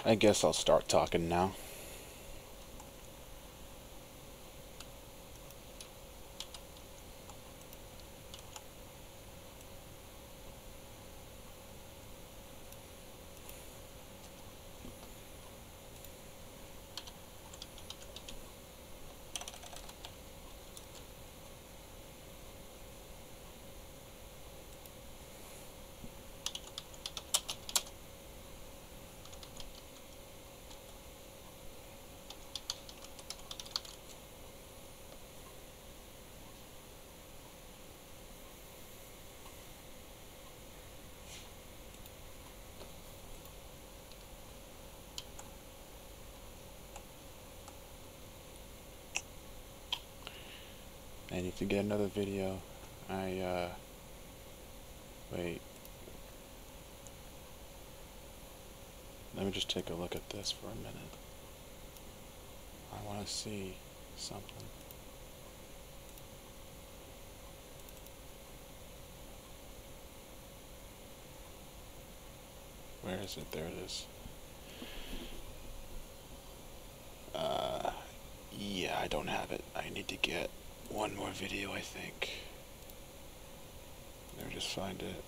I guess I'll start talking now. I need to get another video. Wait. Let me just take a look at this for a minute. I want to see something. Where is it? There it is. Yeah, I don't have it. I need to get one more video, I think. Let me just find it.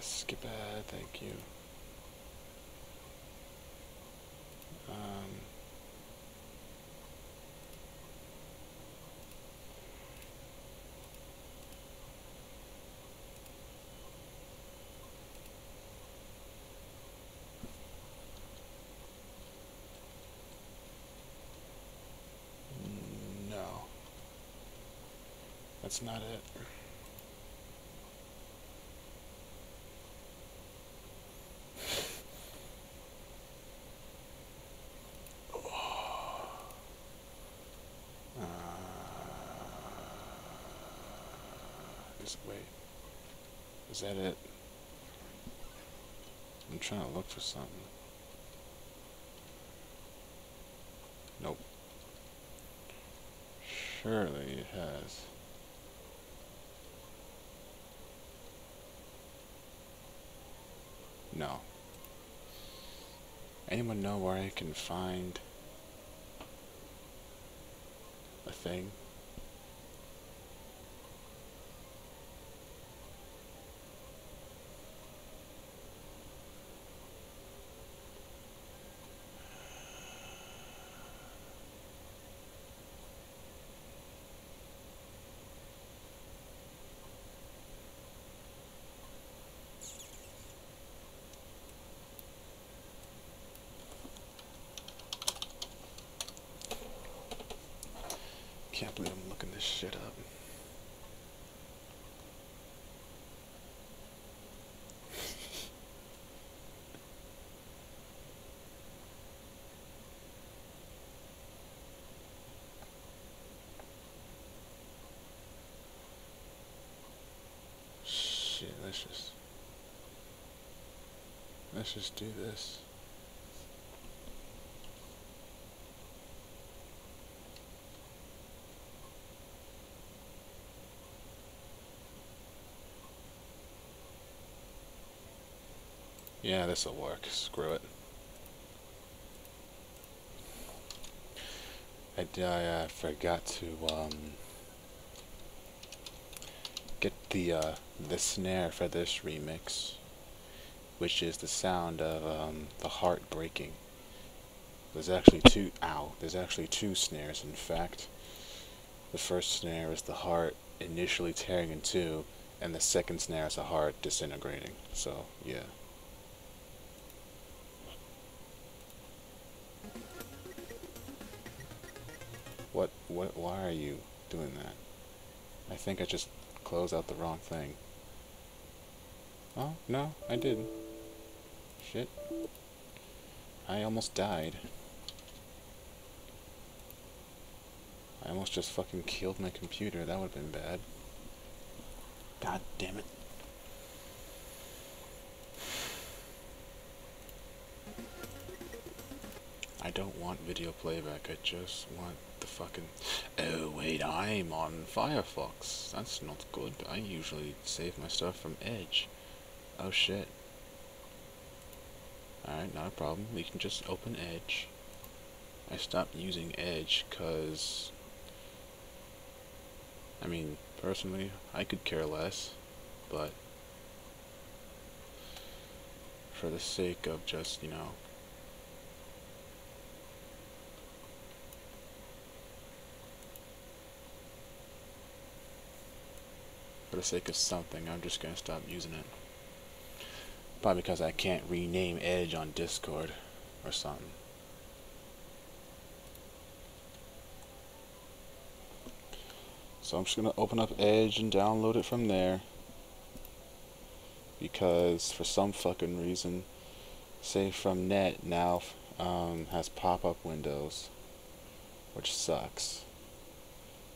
Skip ad, thank you. No, that's not it. Wait, is that it? I'm trying to look for something. Nope. Surely it has. No. Anyone know where I can find a thing? Can't believe I'm looking this shit up. Shit, let's just do this. Yeah, this'll work. Screw it. I forgot to get the snare for this remix, which is the sound of the heart breaking. There's actually two. Ow! There's actually two snares. In fact, the first snare is the heart initially tearing in two, and the second snare is the heart disintegrating. So yeah. Why are you doing that? I think I just closed out the wrong thing. Oh, no, I didn't. Shit. I almost died. I I almost just fucking killed my computer. That would have been bad. God damn it. I don't want video playback. I just want the fucking... Oh, wait, I'm on Firefox. That's not good. I usually save my stuff from Edge. Oh, shit. Alright, not a problem. We can just open Edge. I stopped using Edge because... I mean, personally, I could care less, but for the sake of just, you know, for the sake of something, I'm just gonna stop using it. Probably because I can't rename Edge on Discord or something. So I'm just gonna open up Edge and download it from there. Because for some fucking reason, Save from Net now has pop-up windows, which sucks.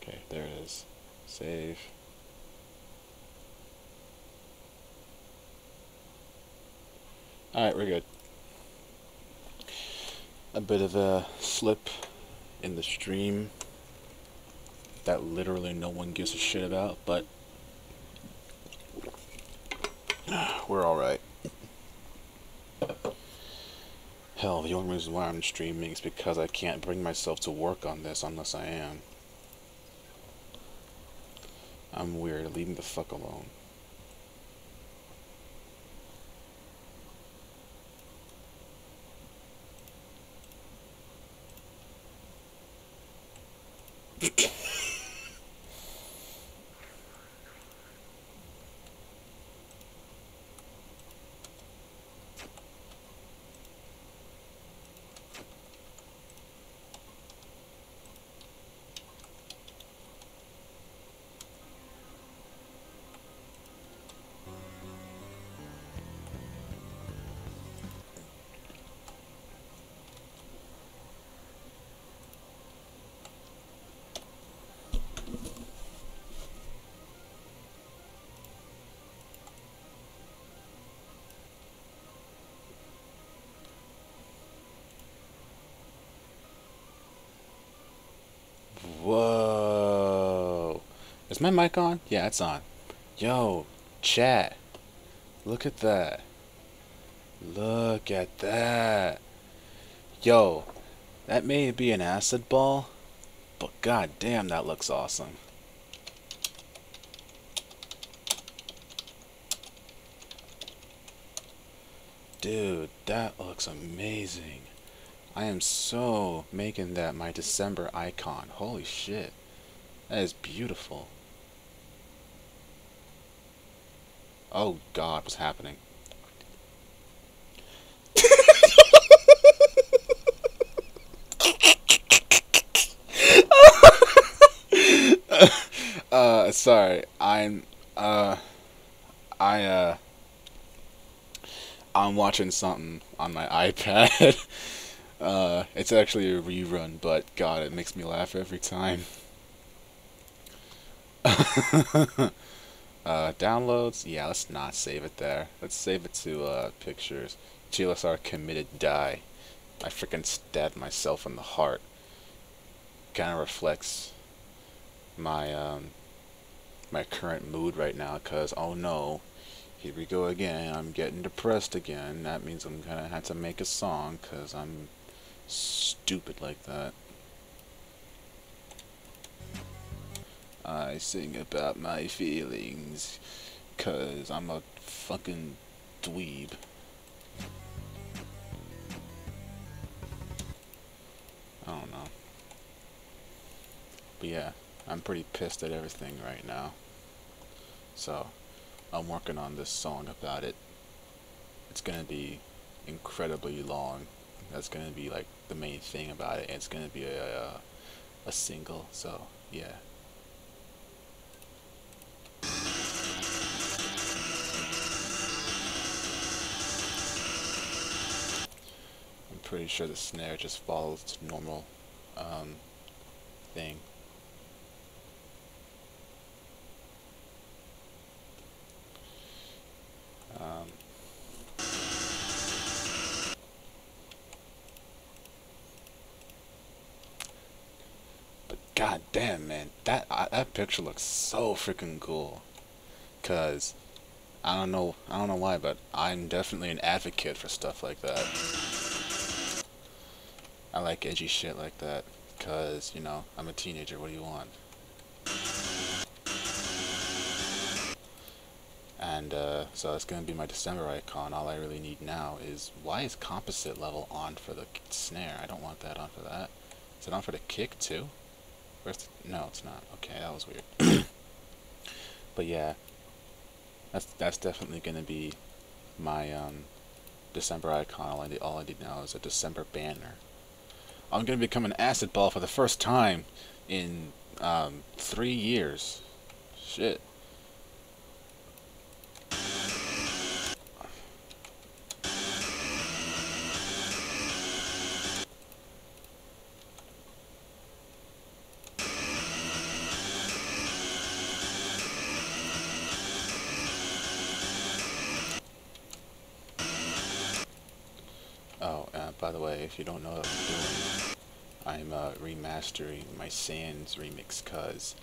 Okay, there it is. Save. Alright, we're good. A bit of a slip in the stream that literally no one gives a shit about, but we're alright. Hell, the only reason why I'm streaming is because I can't bring myself to work on this unless I am. I'm weird. Leave me the fuck alone. Whoa. Is my mic on? Yeah, it's on. Yo, chat. Look at that. Look at that. Yo, that may be an acid ball, but god damn, that looks awesome. Dude, that looks amazing. I am so making that my December icon. Holy shit. That is beautiful. Oh god, what's happening? Sorry. I'm watching something on my iPad. It's actually a rerun, but god, it makes me laugh every time. Downloads? Yeah, let's not save it there. Let's save it to, pictures. GLSR committed die. I freaking stabbed myself in the heart. Kinda reflects my, my current mood right now, cause, oh no, here we go again, I'm getting depressed again. That means I'm gonna have to make a song, cause I'm stupid like that. I sing about my feelings, cause I'm a fucking dweeb. I don't know. But yeah, I'm pretty pissed at everything right now. So, I'm working on this song about it. It's gonna be incredibly long. That's gonna be like the main thing about it. It's gonna be a single, so yeah. I'm pretty sure the snare just follows the normal thing. Um, but god damn, man, that picture looks so freaking cool. Cause I don't know why, but I'm definitely an advocate for stuff like that. I like edgy shit like that. Cause you know I'm a teenager. What do you want? And so it's gonna be my December icon. All I really need now is, why is composite level on for the snare? I don't want that on for that. Is it on for the kick too? No, it's not. Okay, that was weird. But yeah, that's definitely gonna be my December icon. All I need now is a December banner. I'm gonna become an acid ball for the first time in 3 years. Shit. Oh, by the way, if you don't know what I'm doing, I'm remastering my Sans remix because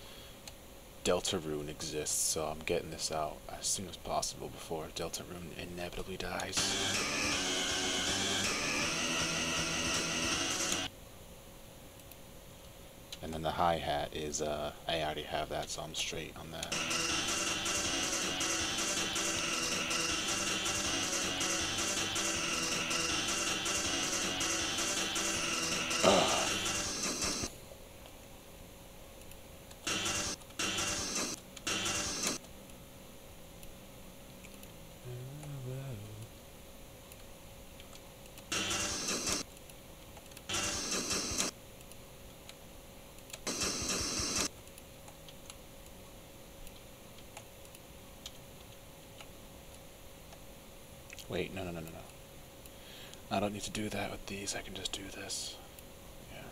Deltarune exists, so I'm getting this out as soon as possible before Deltarune inevitably dies. And then the hi-hat is, I already have that, so I'm straight on that. Wait, no. I don't need to do that with these, I can just do this. Yeah.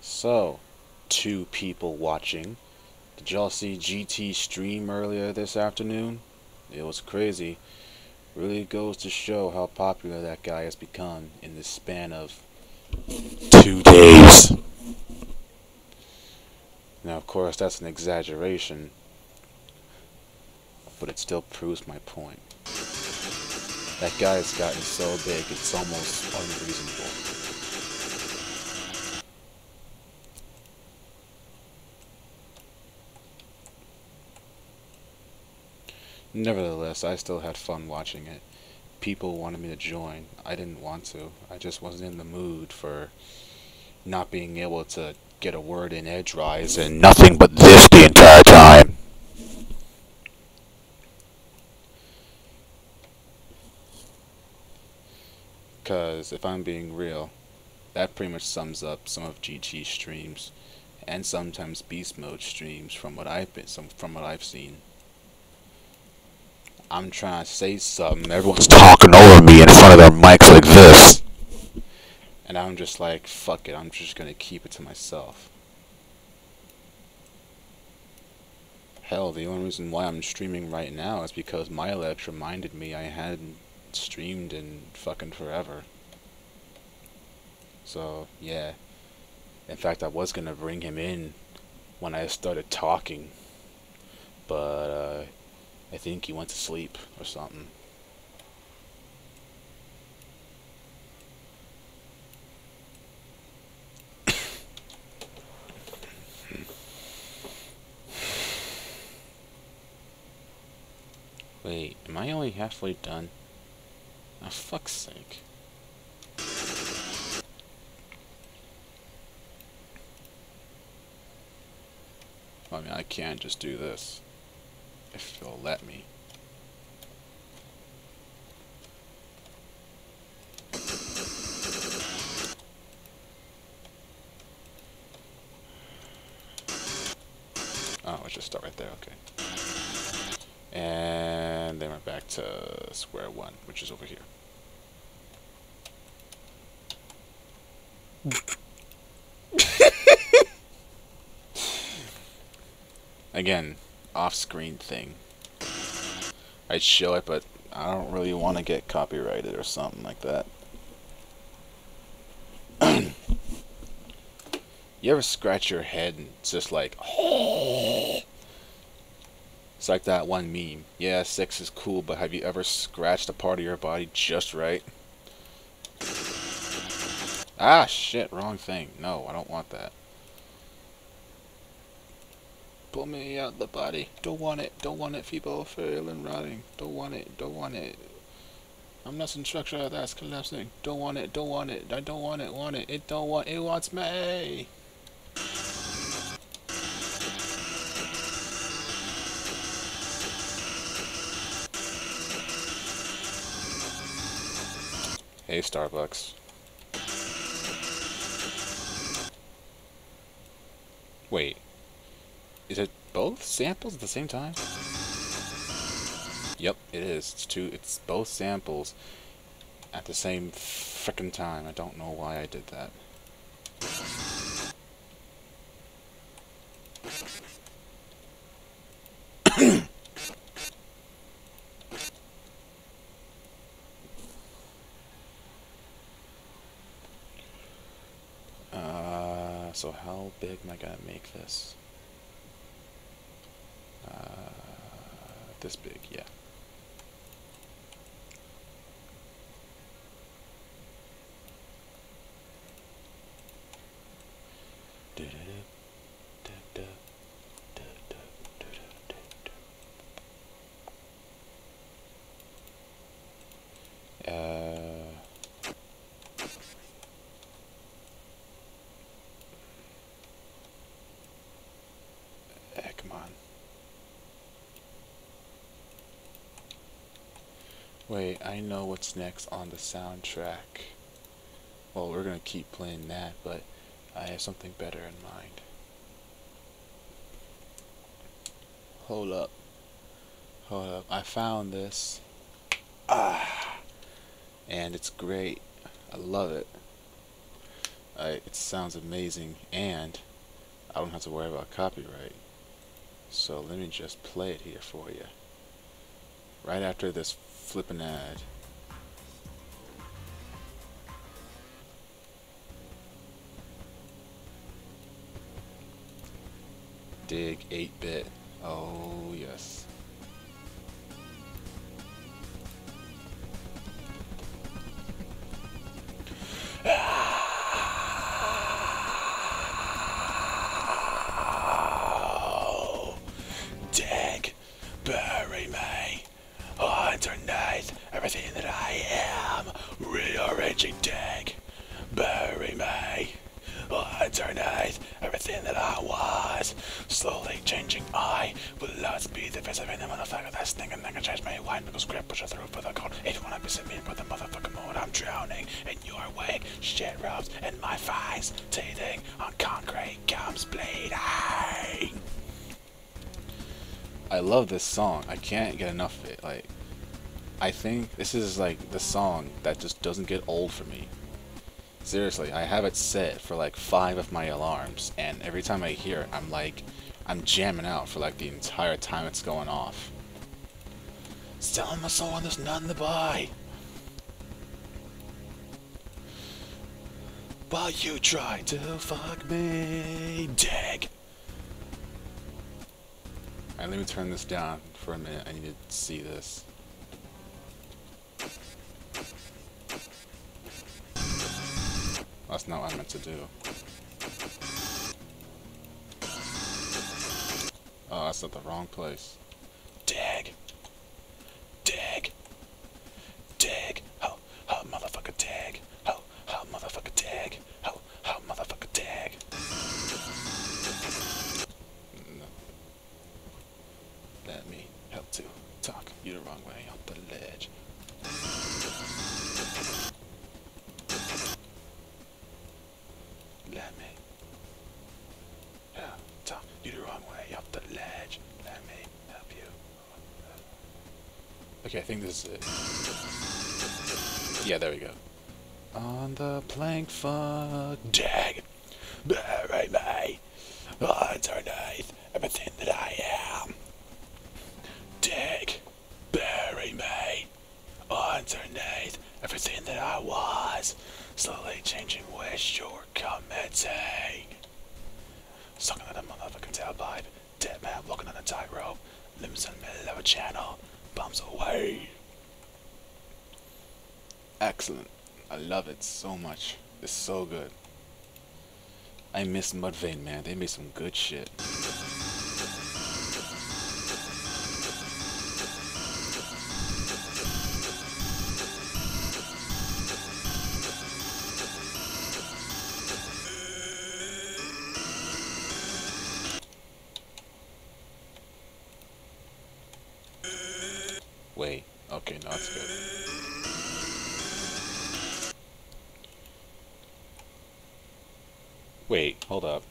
So, two people watching. Did y'all see GT stream earlier this afternoon? It was crazy. Really goes to show how popular that guy has become in the span of 2 days. Now, of course, that's an exaggeration, but it still proves my point. That guy has gotten so big, it's almost unreasonable. Nevertheless, I still had fun watching it. People wanted me to join. I didn't want to. I just wasn't in the mood for not being able to get a word in edgewise and nothing but this the entire time. Because if I'm being real, that pretty much sums up some of GT's streams and sometimes beast mode streams from what I've seen. I'm trying to say something, everyone's talking over me in front of their mics like this. And I'm just like, fuck it, I'm just gonna keep it to myself. Hell, the only reason why I'm streaming right now is because Milex reminded me I hadn't streamed in fucking forever. So, yeah. In fact, I was gonna bring him in when I started talking. But, I think he went to sleep or something. Wait, am I only halfway done? Oh, fuck's sake. I mean, I can't just do this. If you'll let me. Oh, let's just start right there, okay. And then we're back to square one, which is over here. Again, off-screen thing. I'd show it, but I don't really want to get copyrighted or something like that. You ever scratch your head and it's just like, it's like that one meme. Yeah, sex is cool, but have you ever scratched a part of your body just right? Ah, shit, wrong thing. No, I don't want that. Pull me out the body. Don't want it, people. Fail and rotting. Don't want it, don't want it. I'm not in structure, that's collapsing. Don't want it, don't want it. I don't want it. It don't want, it wants me. Hey, Starbucks. Wait. Is it both samples at the same time? Yep, it is. It's both samples at the same frickin' time. I don't know why I did that. So how big am I gonna make this? This big, yeah. Come on. Wait, I know what's next on the soundtrack. Well, we're gonna keep playing that, but I have something better in mind. Hold up. I found this. And it's great. I love it. It sounds amazing, and I don't have to worry about copyright. So let me just play it here for you. Right after this flippin' ad. Dig 8-bit. Oh, yes. Oh, dig, bury me. Underneath everything that I am, rearranging deck. Bury me. Underneath everything that I was, slowly changing. I will not be the face of any motherfucker that's thinking they can change my wine because grip push through for the cold. If you wanna visit me for the motherfucking mode, I'm drowning in your wake. Shit rubs in my thighs, teething on concrete gums bleeding. I love this song. I can't get enough of it. Like, I think this is like the song that just doesn't get old for me. Seriously, I have it set for like 5 of my alarms, and every time I hear it, I'm jamming out for like the entire time it's going off. Selling my soul and there's none to buy. While you try to fuck me, dig. Alright, let me turn this down for a minute. I need to see this. That's not what I meant to do. Oh, that's at the wrong place. Dig. Dig. Dig. Oh, motherfucker, dig. Oh, motherfucker, dig. Oh, motherfucker, dig. No. Let me help to talk you the wrong way up the ledge. Let me talk you the wrong way up the ledge. Let me help you. Okay, I think this is it. Yeah, there we go. On the plank, fuck. Dag. Bury me. Underneath everything that I am. Dig. Bury me. Underneath everything that I was. Slowly changing which you're committing. Sucking on a motherfucking tailpipe. Dead man walking on a tightrope. Limbs in the middle of a channel. Bumps away. Excellent. I love it so much. It's so good. I miss Mudvayne, man. They made some good shit. Wait. Okay, no, that's good. Wait, hold up.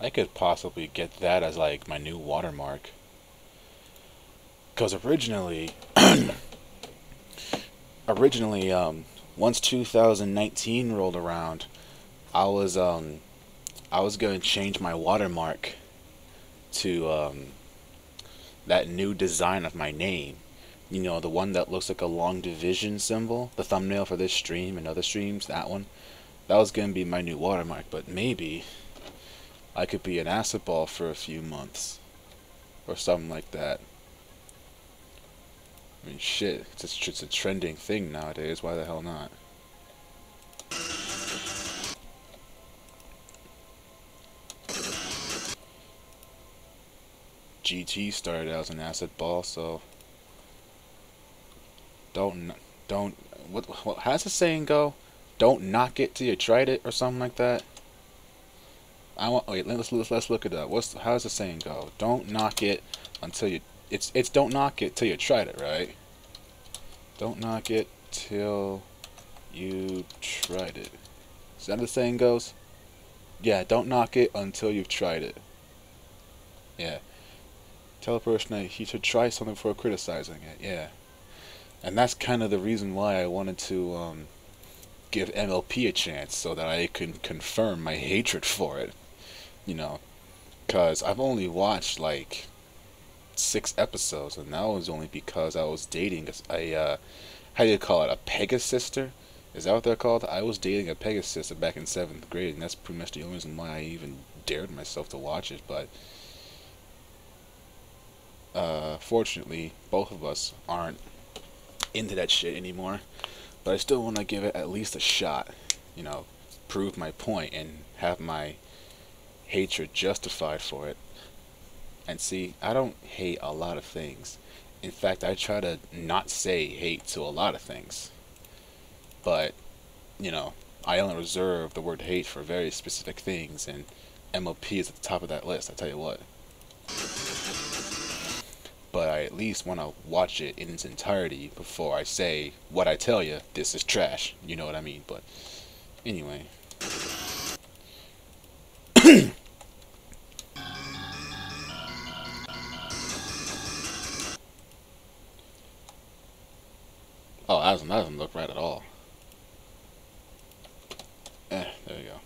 I could possibly get that as like my new watermark. Because originally, once 2019 rolled around, I was going to change my watermark to that new design of my name. You know, the one that looks like a long division symbol, the thumbnail for this stream and other streams, that one. That was going to be my new watermark, but maybe I could be an acid ball for a few months. Or something like that. I mean, shit, it's a trending thing nowadays, why the hell not? GT started out as an acid ball, so what how's the saying go? Don't knock it till you tried it, or something like that. Let's look it up. How's the saying go? Don't knock it until you it's don't knock it till you tried it, right? Don't knock it till you tried it. Is that how the saying goes? Yeah, don't knock it until you've tried it. Yeah. Tell a person that he should try something before criticizing it. Yeah. And that's kind of the reason why I wanted to give MLP a chance, so that I can confirm my hatred for it. You know, because I've only watched like 6 episodes, and that was only because I was dating a how do you call it, a Pegasister? Is that what they're called? I was dating a Pegasister back in 7th grade, and that's pretty much the only reason why I even dared myself to watch it. But fortunately, both of us aren't into that shit anymore. But I still want to give it at least a shot, you know, prove my point and have my hatred justified for it. And see, I don't hate a lot of things. In fact, I try to not say hate to a lot of things. But, you know, I only reserve the word hate for very specific things, and MOP is at the top of that list, I tell you what. But I at least want to watch it in its entirety before I say what I tell you, this is trash. You know what I mean? But anyway. Oh, that doesn't look right at all. There you go.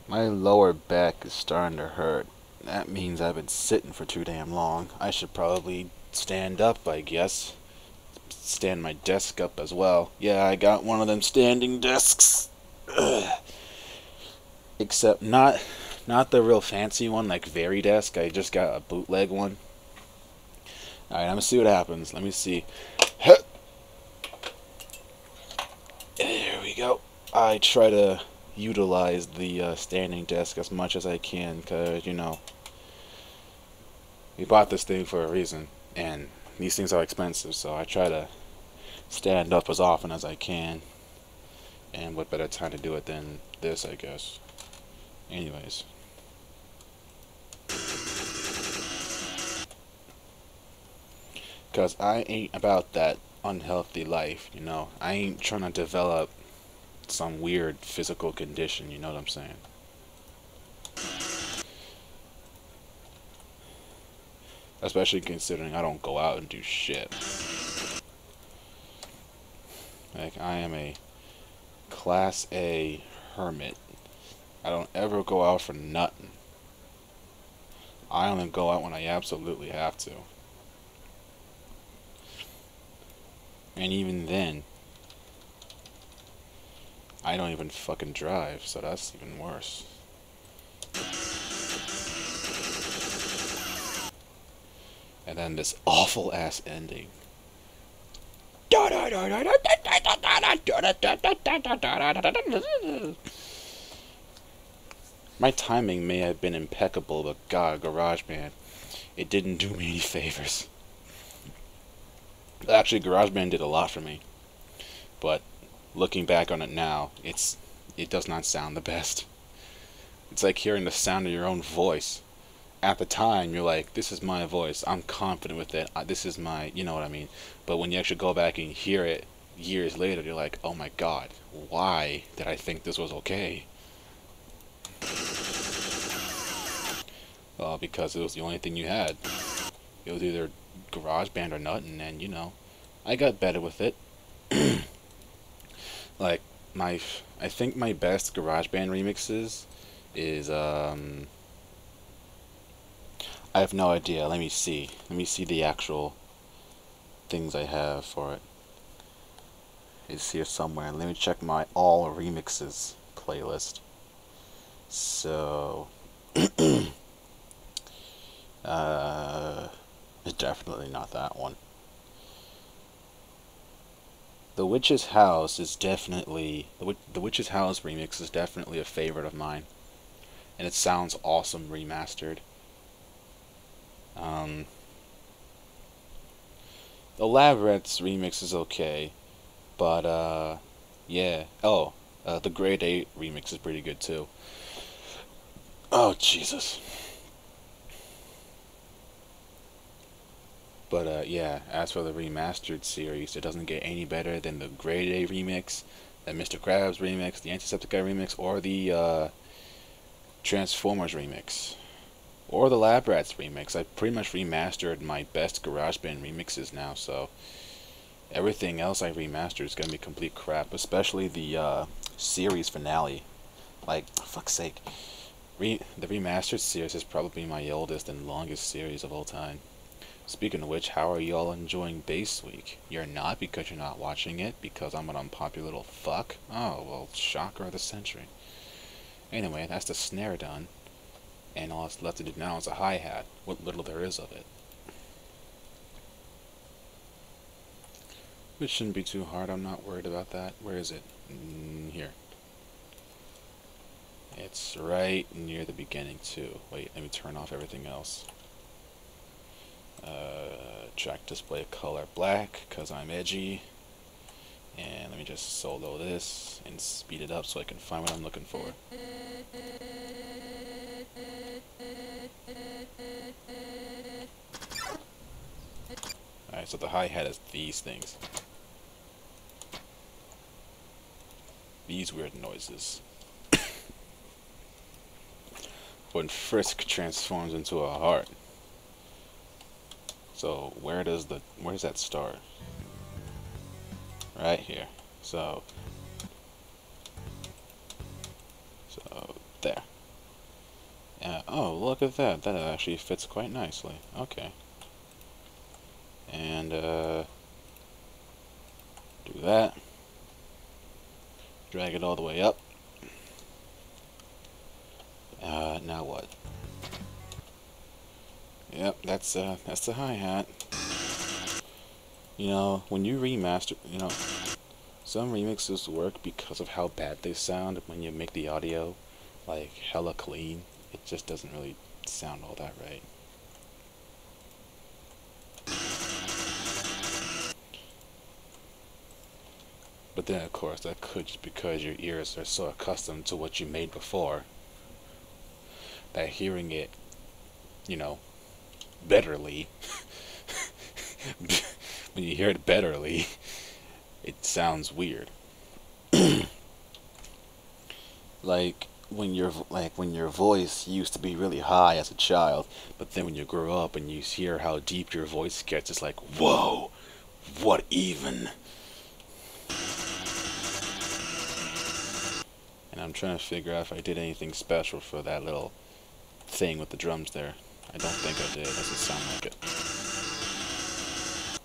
My lower back is starting to hurt. That means I've been sitting for too damn long. I should probably stand up, I guess. Stand my desk up as well. Yeah, I got one of them standing desks. Ugh. Except not the real fancy one like Veridesk. I just got a bootleg one. Alright, I'm gonna see what happens. Let me see. There we go. I try to utilize the standing desk as much as I can, because, you know, we bought this thing for a reason, and these things are expensive, so I try to stand up as often as I can, and what better time to do it than this, I guess. Anyways. Because I ain't about that unhealthy life, you know. I ain't trying to develop some weird physical condition, you know what I'm saying? Especially considering I don't go out and do shit. Like, I am a Class A hermit. I don't ever go out for nothing. I only go out when I absolutely have to. And even then, I don't even fucking drive, so that's even worse. And then this awful ass ending. My timing may have been impeccable, but God, GarageBand, it didn't do me any favors. Actually, GarageBand did a lot for me, but looking back on it now, it does not sound the best. It's like hearing the sound of your own voice. At the time, you're like, this is my voice, I'm confident with it, this is my, you know what I mean. But when you actually go back and hear it years later, you're like, oh my God, why did I think this was okay? Well, because it was the only thing you had. It was either GarageBand or nothing, and you know, I got better with it. Like, I think my best GarageBand remixes is, I have no idea. Let me see. Let me see the actual things I have for it. It's here somewhere. Let me check my all remixes playlist. So, it's definitely not that one. The Witch's House is definitely the Witch's House remix is definitely a favorite of mine, and it sounds awesome remastered. The Labyrinth's remix is okay, but yeah. Oh, the Grade 8 remix is pretty good too. Oh Jesus. But yeah, as for the remastered series, it doesn't get any better than the Grade A remix, the Mr. Krabs remix, the Antisepticeye remix, or the Transformers remix, or the Lab Rats remix. I pretty much remastered my best GarageBand remixes now, so everything else I remastered is gonna be complete crap, especially the series finale. Like, for fuck's sake, the remastered series is probably my oldest and longest series of all time. Speaking of which, how are y'all enjoying Base Week? You're not, because you're not watching it, because I'm an unpopular little fuck? Oh, well, shocker of the century. Anyway, that's the snare done. and all that's left to do now is a hi-hat, what little there is of it. Which shouldn't be too hard, I'm not worried about that. Where is it? Here. It's right near the beginning too. Wait, let me turn off everything else. Track display color black, because I'm edgy. And let me just solo this and speed it up so I can find what I'm looking for. Alright, so the hi-hat is these things. These weird noises. When Frisk transforms into a heart. So where does that start? Right here. So there. Oh, look at that. That actually fits quite nicely. Okay. And do that. Drag it all the way up. Now what? Yep, that's the hi-hat. You know, when you remaster, you know, some remixes work because of how bad they sound when you make the audio like hella clean. It just doesn't really sound all that right. But then, of course, that could just because your ears are so accustomed to what you made before that hearing it, you know, betterly, when you hear it betterly, it sounds weird. Like when your voice used to be really high as a child, but then when you grow up and you hear how deep your voice gets, it's like, whoa, what even? And I'm trying to figure out if I did anything special for that little thing with the drums there. I don't think I did. It doesn't sound like it.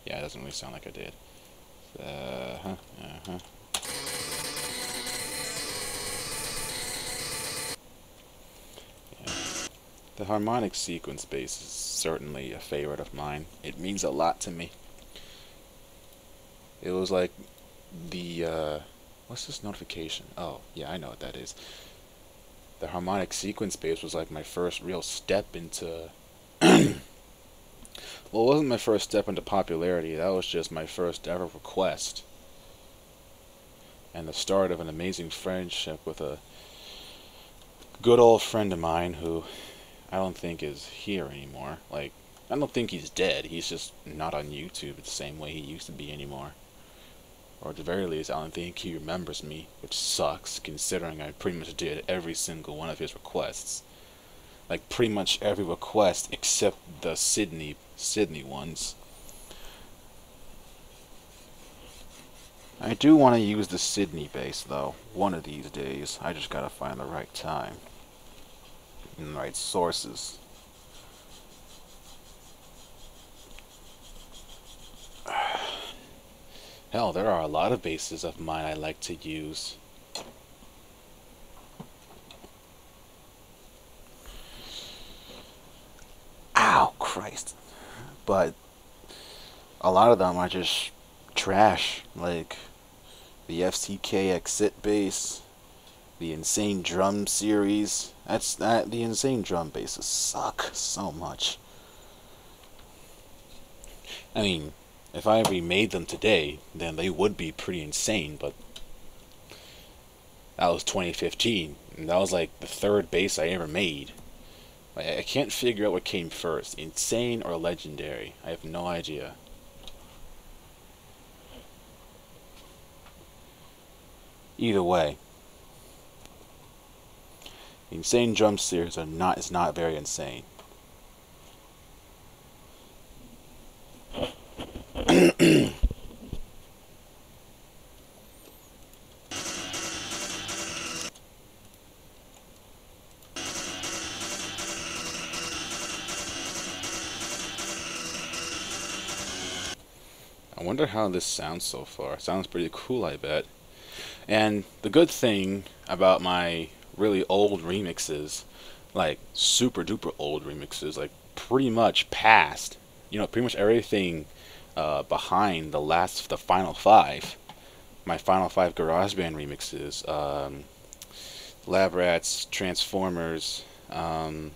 Yeah, it doesn't really sound like I did. Yeah. The harmonic sequence bass is certainly a favorite of mine. It means a lot to me. It was like the, what's this notification? Oh, yeah, I know what that is. The harmonic sequence bass was like my first real step into well, it wasn't my first step into popularity. That was just my first ever request. And the start of an amazing friendship with a good old friend of mine who I don't think is here anymore. Like, I don't think he's dead. He's just not on YouTube the same way he used to be anymore. Or at the very least, I don't think he remembers me, which sucks, considering I pretty much did every single one of his requests. Like, pretty much every request except the Sydney ones. I do want to use the Sydney bass, though, one of these days. I just gotta find the right time. And the right sources. Hell, there are a lot of basses of mine I like to use. Ow, Christ. But a lot of them are just trash. Like the FCK Exit bass, the Insane Drum series. The Insane Drum basses suck so much. I mean, if I remade them today, then they would be pretty insane, but that was 2015, and that was like the third bass I ever made. I can't figure out what came first, insane or legendary. I have no idea. Either way, the Insane Drum series is not very insane. I wonder how this sounds so far. Sounds pretty cool, I bet. And the good thing about my really old remixes, like super duper old remixes, like pretty much past, pretty much everything behind the final five. My final five GarageBand remixes, Lab Rats, Transformers, Mr.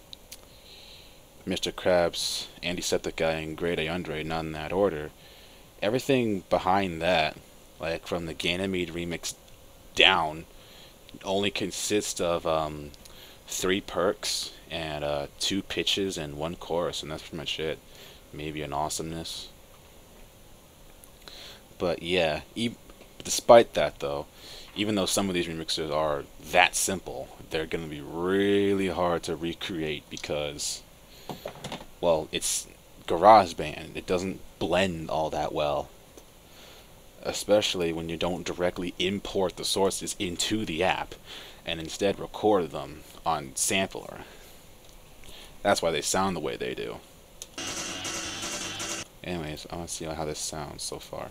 Krabs, Antisepticeye, and Great Ayundre, not in that order. Everything behind that, like from the Ganymede remix down, only consists of three perks and two pitches and one chorus, and that's pretty much it. Maybe an awesomeness. But yeah, despite that though, even though some of these remixes are that simple, they're going to be really hard to recreate because, well, it's GarageBand. It doesn't blend all that well, especially when you don't directly import the sources into the app and instead record them on sampler. That's why they sound the way they do. Anyways, I want to see how this sounds so far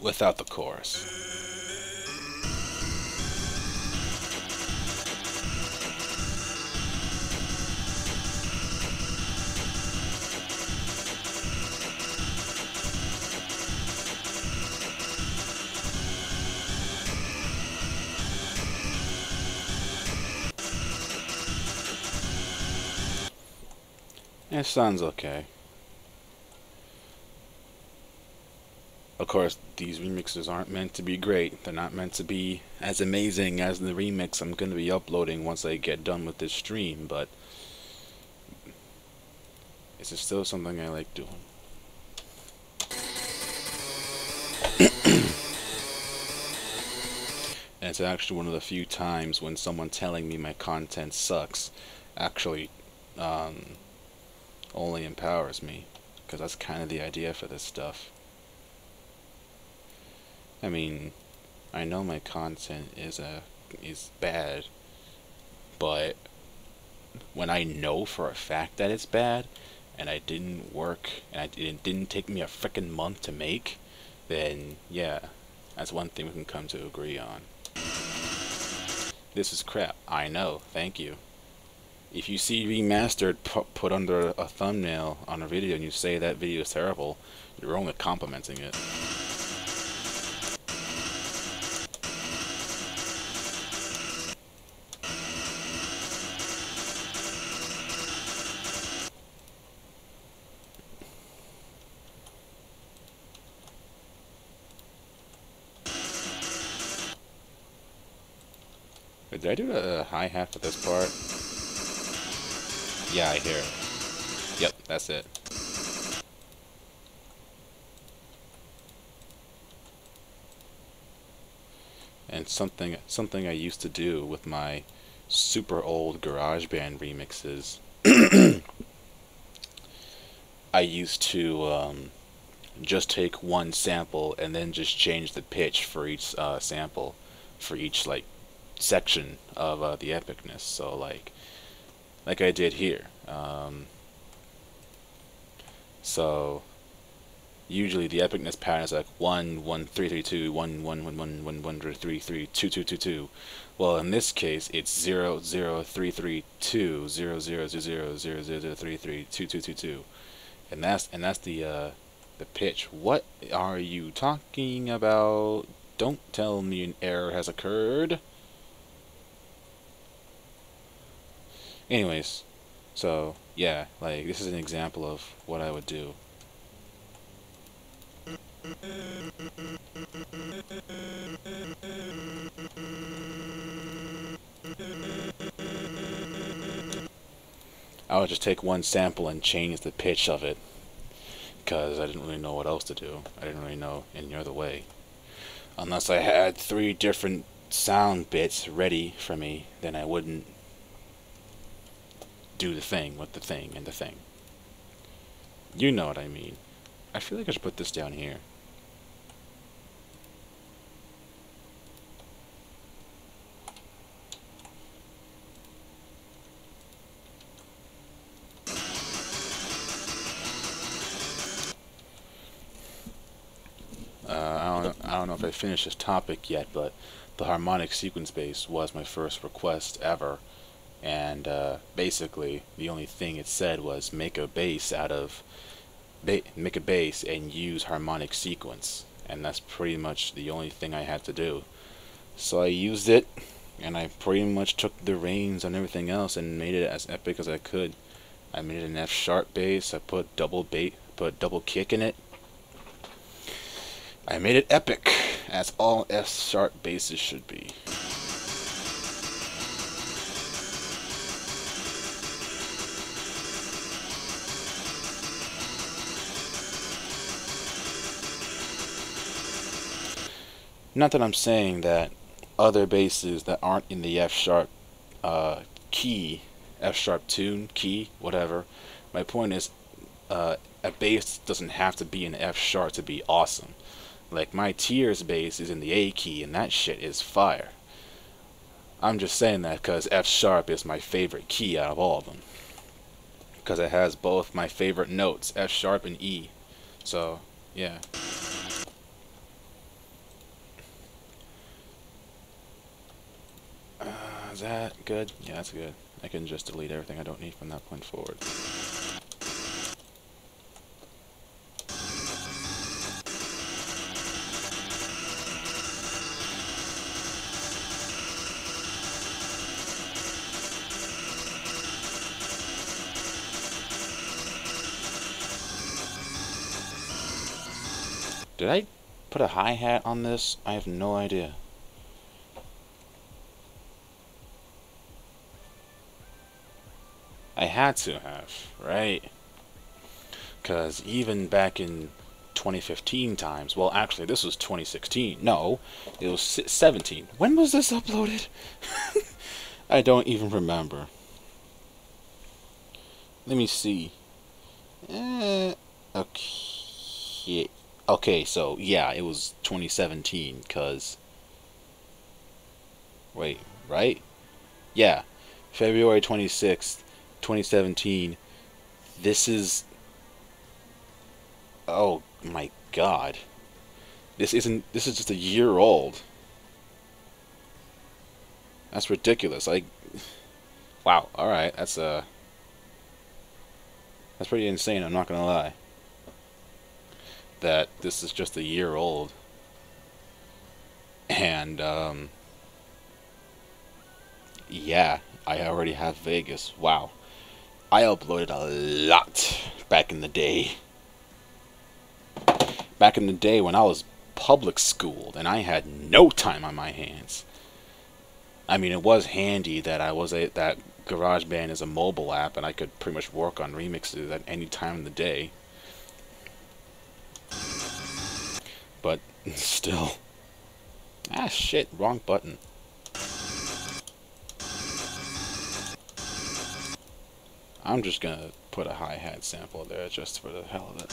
without the chorus. It sounds okay. Of course, these remixes aren't meant to be great. They're not meant to be as amazing as the remix I'm going to be uploading once I get done with this stream, but it's still something I like doing. And it's actually one of the few times when someone telling me my content sucks actually only empowers me, because that's kind of the idea for this stuff. I mean, I know my content is bad, but when I know for a fact that it's bad, and I didn't work, and it didn't take me a frickin' month to make, then yeah, that's one thing we can come to agree on. This is crap. I know. Thank you. If you see remastered put under a thumbnail on a video and you say that video is terrible, you're only complimenting it. Did I do a hi-hat for this part? Yeah, I hear it. Yep, that's it. And something I used to do with my super old GarageBand remixes, I used to just take one sample and then just change the pitch for each sample, for each like section of the epicness. So like I did here. So usually the epicness pattern is like 1 1 3 3 2 1 1 1 1 1 1 3 3 2 2 2 2. Well, in this case, it's 0 0 3 3 2 0 0 0 0 0 0 3 3 2 2 2 2, and that's the pitch. What are you talking about? Don't tell me an error has occurred. Anyways, so yeah, like this is an example of what I would do. I would just take one sample and change the pitch of it, because I didn't really know what else to do. I didn't really know any other way. Unless I had 3 different sound bits ready for me, then I wouldn't do the thing with the thing and the thing. You know what I mean. I feel like I should put this down here. I don't know if I finished this topic yet, but the harmonic sequence bass was my first request ever and basically the only thing it said was make a bass out of make a bass and use harmonic sequence, and that's pretty much the only thing I had to do. So I used it, and I pretty much took the reins on everything else and made it as epic as I could. I made it an F sharp bass. I put double kick in it. I made it epic, as all F sharp basses should be. Not that I'm saying that other basses that aren't in the F sharp key, F sharp tune, key, whatever. My point is, a bass doesn't have to be in F sharp to be awesome. Like my Tears bass is in the A key, and that shit is fire. I'm just saying that because F sharp is my favorite key out of all of them. Because it has both my favorite notes, F sharp and E. So, yeah. Is that good? Yeah, that's good. I can just delete everything I don't need from that point forward. Did I put a hi-hat on this? I have no idea. I had to have, right? Because even back in 2015 times, well, actually, this was 2016. No, it was 17. When was this uploaded? I don't even remember. Let me see. Okay. Okay, so, yeah, it was 2017, because... Wait, right? Yeah. February 26th, 2017. This is... Oh, my God. This is just a year old. That's ridiculous. Wow, alright, that's pretty insane, I'm not gonna lie. That this is just a year old. And, yeah, I already have Vegas. Wow. I uploaded a lot back in the day. Back in the day when I was public schooled and I had no time on my hands. I mean, it was handy that that GarageBand is a mobile app and I could pretty much work on remixes at any time of the day. But still. Ah, shit, wrong button. I'm just gonna put a hi-hat sample there just for the hell of it.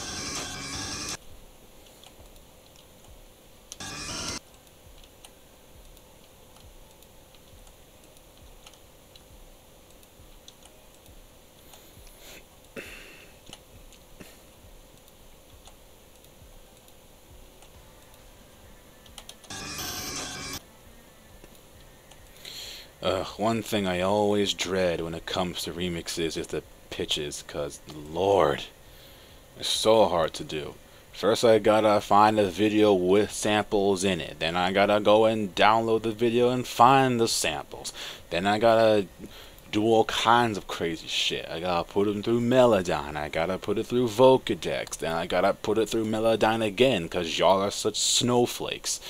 One thing I always dread when it comes to remixes is the pitches, cause Lord, it's so hard to do. First I gotta find a video with samples in it, then I gotta go and download the video and find the samples, then I gotta do all kinds of crazy shit. I gotta put them through Melodyne, I gotta put it through Vocodex, then I gotta put it through Melodyne again, cause y'all are such snowflakes.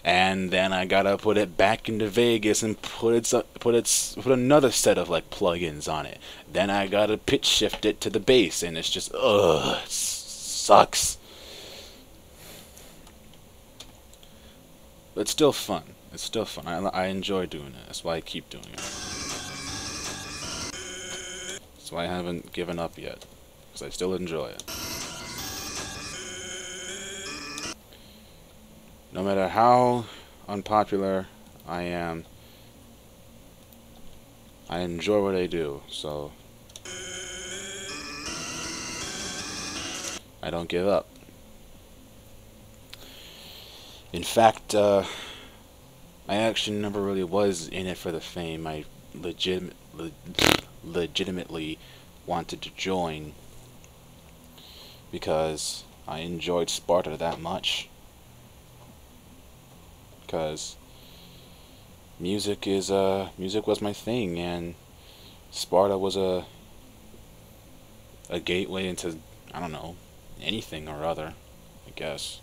And then I gotta put it back into Vegas and put another set of like plugins on it. Then I gotta pitch shift it to the bass, and it's just it sucks. But it's still fun. It's still fun. I enjoy doing it. That's why I keep doing it. That's why I haven't given up yet, because I still enjoy it. No matter how unpopular I am, I enjoy what I do, so I don't give up. In fact, I actually never really was in it for the fame. I legitimately wanted to join because I enjoyed Sparta that much. Because music was my thing, and Sparta was a gateway into, I don't know, anything or other, I guess.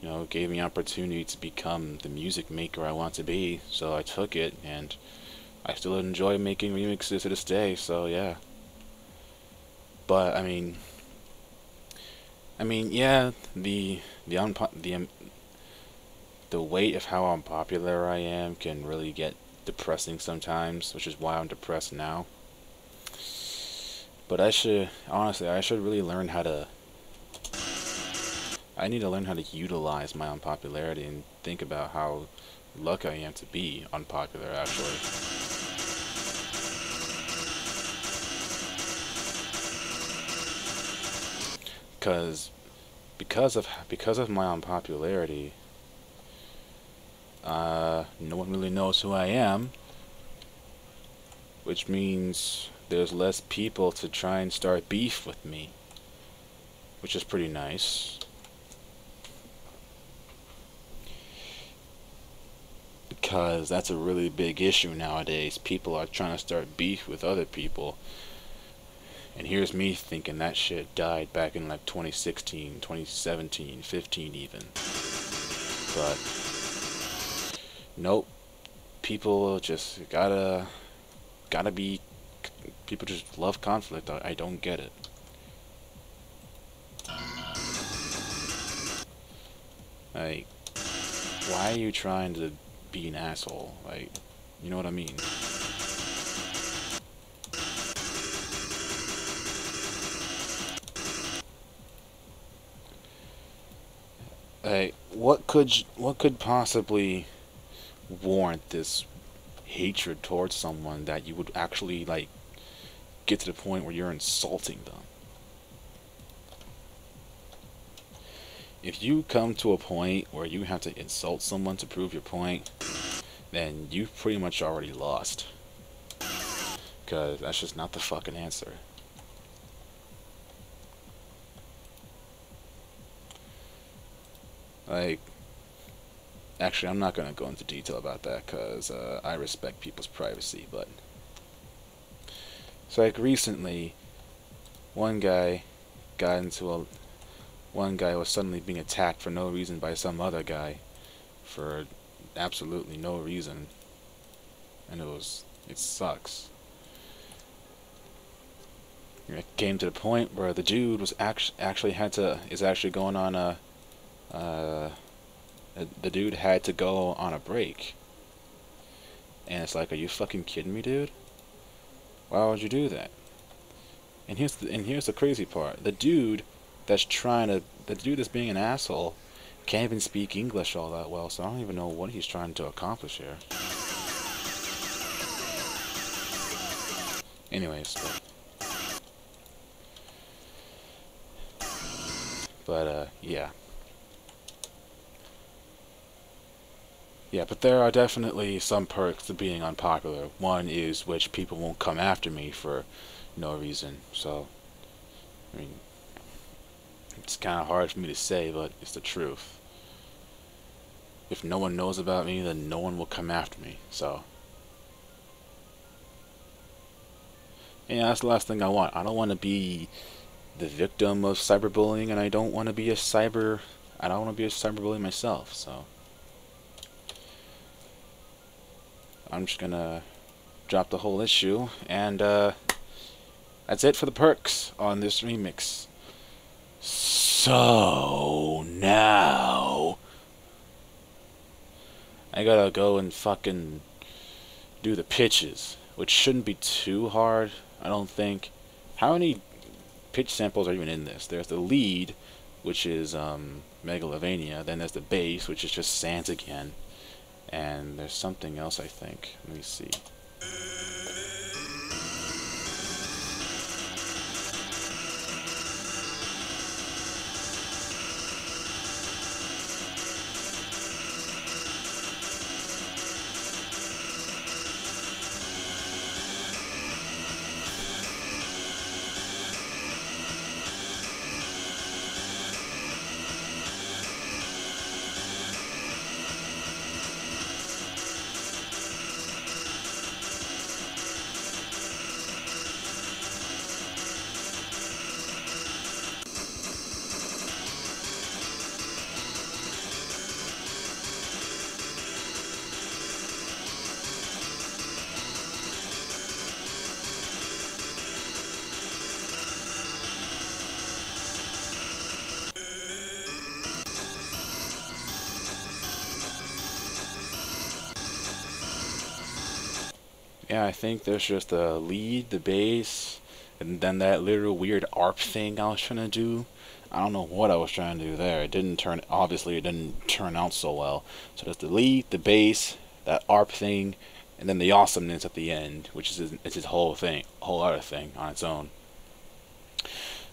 You know, it gave me opportunity to become the music maker I want to be, so I took it, and I still enjoy making remixes to this day, so yeah. But yeah, the weight of how unpopular I am can really get depressing sometimes, which is why I'm depressed now. But I should really learn how to. I need to learn how to utilize my unpopularity and think about how lucky I am to be unpopular, actually. Because because of my unpopularity, no one really knows who I am, which means there's less people to try and start beef with me, which is pretty nice. Because that's a really big issue nowadays. People are trying to start beef with other people. And here's me thinking that shit died back in like 2016, 2017, 15 even. But nope. People just gotta be, people just love conflict. I don't get it. Like, why are you trying to be an asshole? Like, you know what I mean? Like, what could possibly warrant this hatred towards someone that you would actually like get to the point where you're insulting them? If you come to a point where you have to insult someone to prove your point, then you've pretty much already lost. Because that's just not the fucking answer. Like, actually, I'm not going to go into detail about that because I respect people's privacy, but so like recently, one guy got into a one guy was suddenly being attacked for no reason by some other guy for absolutely no reason, and it sucks. It came to the point where the dude was actually had to is actually going on uh, the dude had to go on a break, and it's like, are you fucking kidding me, dude? Why would you do that? And here's the crazy part: the dude that's being an asshole can't even speak English all that well, so I don't even know what he's trying to accomplish here. Anyways, yeah. Yeah, but there are definitely some perks to being unpopular. One is which people won't come after me for no reason. So, I mean, it's kind of hard for me to say, but it's the truth. If no one knows about me, then no one will come after me. So, yeah, that's the last thing I want. I don't want to be the victim of cyberbullying, and I don't want to be I don't want to be a cyberbully myself. So, I'm just gonna drop the whole issue, and that's it for the perks on this remix. So now I gotta go and fucking do the pitches, which shouldn't be too hard, I don't think. How many pitch samples are even in this? There's the lead, which is Megalovania. Then there's the bass, which is just Sans again. And there's something else, I think. Let me see. Yeah, I think there's just the lead, the bass, and then that little weird ARP thing I was trying to do. I don't know what I was trying to do there. It didn't turn, obviously it didn't turn out so well. So there's the lead, the bass, that ARP thing, and then the awesomeness at the end, which is it's his whole thing, whole other thing on its own.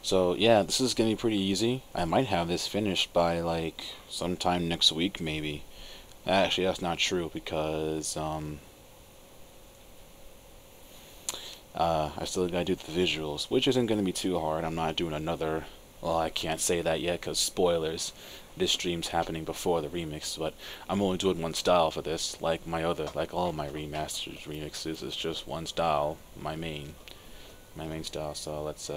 So yeah, this is gonna be pretty easy. I might have this finished by like sometime next week, maybe. Actually, that's not true because I still gotta do the visuals, which isn't gonna be too hard. I'm not doing another. Well, I can't say that yet because spoilers. This stream's happening before the remix, but I'm only doing one style for this. Like all my remasters remixes, it's just one style, my main style. So let's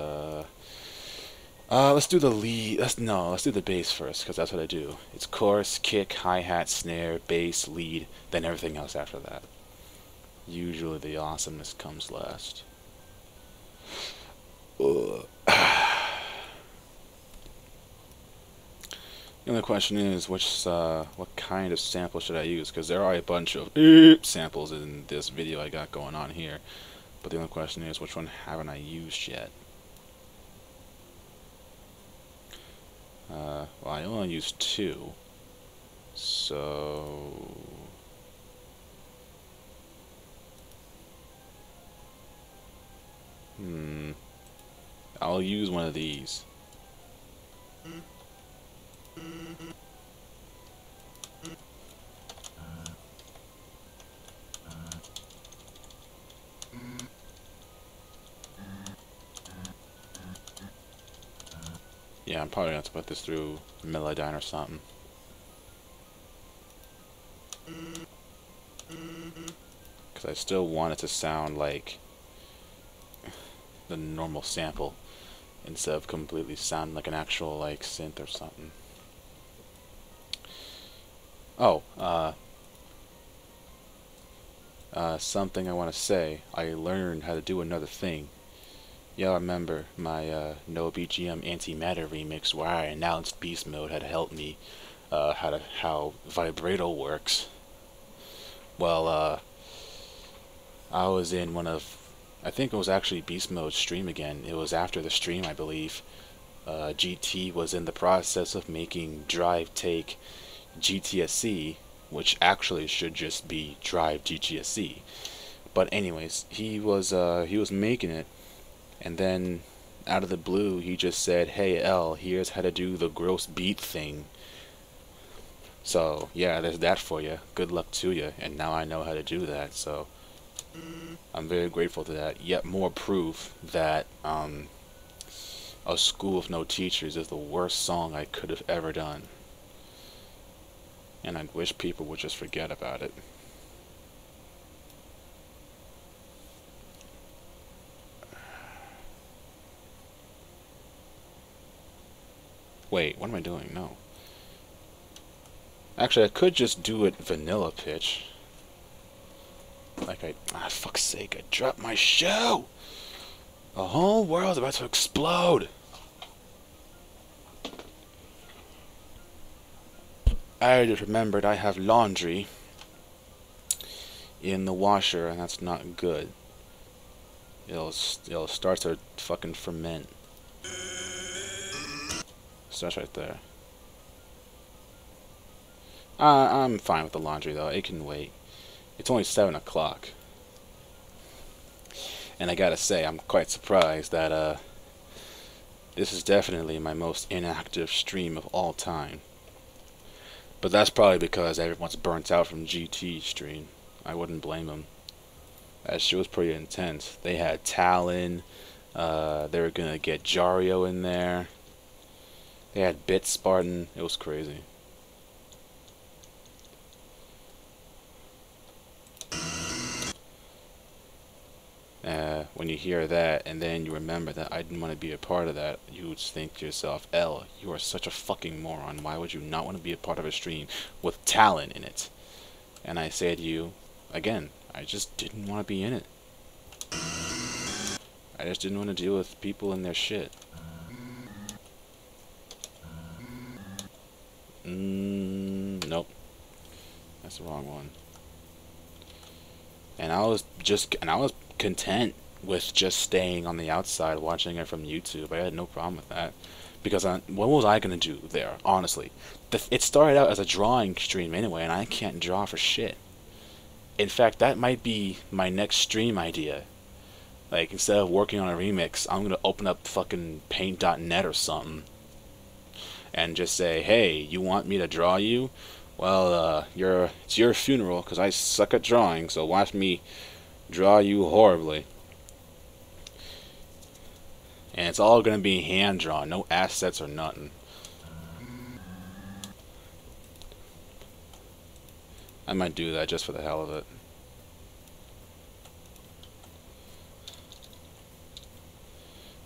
do the lead. Let's do the bass first because that's what I do. It's chorus, kick, hi-hat, snare, bass, lead, then everything else after that. Usually the awesomeness comes last. Ugh. The only question is what kind of sample should I use? Because there are a bunch of samples in this video I got going on here. But the only question is which one haven't I used yet? Well, I only used two. So I'll use one of these. Yeah, I'm probably gonna have to put this through Melodyne or something. Because I still want it to sound like the normal sample instead of completely sounding like an actual like synth or something. Oh, something I want to say. I learned how to do another thing. Y'all remember my No BGM Antimatter remix where I announced Beast Mode had helped me how vibrato works. Well, I was in I think it was actually Beast Mode stream again. It was after the stream, I believe. GT was in the process of making Drive Take GTSC, which actually should just be Drive GTSC. But anyways, he was making it, and then out of the blue he just said, "Hey L, here's how to do the gross beat thing." So yeah, there's that for you. Good luck to you. And now I know how to do that. So I'm very grateful to that. Yet more proof that A School of No Teachers is the worst song I could have ever done. And I wish people would just forget about it. Wait, what am I doing? No. Actually, I could just do it vanilla pitch. Like fuck's sake, I dropped my shoe! The whole world's about to explode! I just remembered I have laundry in the washer, and that's not good. It'll start to fucking ferment. Starts right there. I'm fine with the laundry though. It can wait. It's only 7 o'clock. And I gotta say, I'm quite surprised that this is definitely my most inactive stream of all time. But that's probably because everyone's burnt out from GT stream. I wouldn't blame them. That shit was pretty intense. They had Talon. They were gonna get Jario in there. They had Bit Spartan. It was crazy. When you hear that and then you remember that I didn't want to be a part of that, you would think to yourself, L, you are such a fucking moron. Why would you not want to be a part of a stream with talent in it? And I say to you, again, I just didn't want to be in it. I just didn't want to deal with people and their shit. Nope. That's the wrong one. and I was content with just staying on the outside watching it from YouTube. I had no problem with that because what was I gonna do there? Honestly, it started out as a drawing stream anyway, and I can't draw for shit. In fact, that might be my next stream idea. Like, instead of working on a remix, I'm gonna open up fucking paint.net or something and just say, hey, you want me to draw you? Well, it's your funeral because I suck at drawing, so watch me draw you horribly. And it's all gonna be hand drawn, no assets or nothing. I might do that just for the hell of it.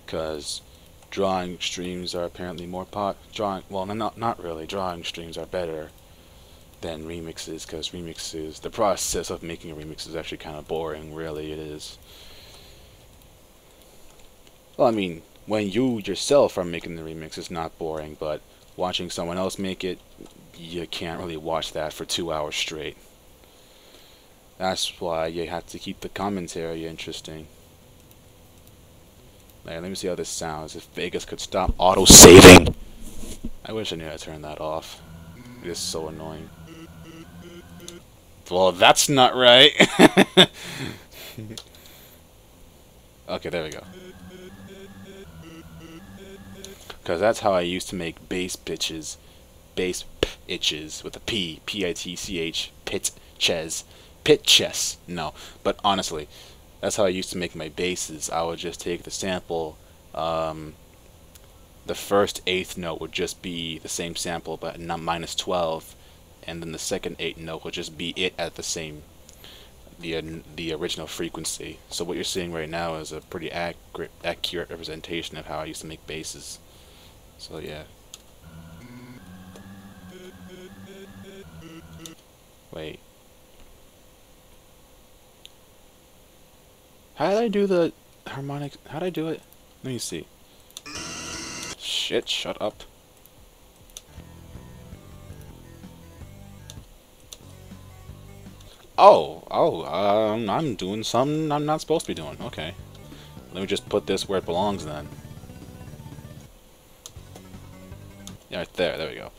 Because drawing streams are apparently more well, not really. Drawing streams are better than remixes, because remixes, the process of making a remix is actually kind of boring. Really, it is. Well, I mean, when you yourself are making the remix, it's not boring, but watching someone else make it, you can't really watch that for 2 hours straight. That's why you have to keep the commentary interesting. Let me see how this sounds. If Vegas could stop auto-saving. I wish I knew how to turn that off. It is so annoying. Well, that's not right. Okay, there we go. Because that's how I used to make bass pitches. Bass pitches with a P. P-I-T-C-H. Pitches. No. But honestly, that's how I used to make my basses. I would just take the sample. The first eighth note would just be the same sample, but not minus 12. And then the second eighth note would just be it at the same, the original frequency. So what you're seeing right now is a pretty accurate representation of how I used to make basses. So yeah. Wait. How did I do the harmonic? How did I do it? Let me see. Shit, shut up. I'm doing something I'm not supposed to be doing. Okay. Let me just put this where it belongs then. Yeah, right there. There we go.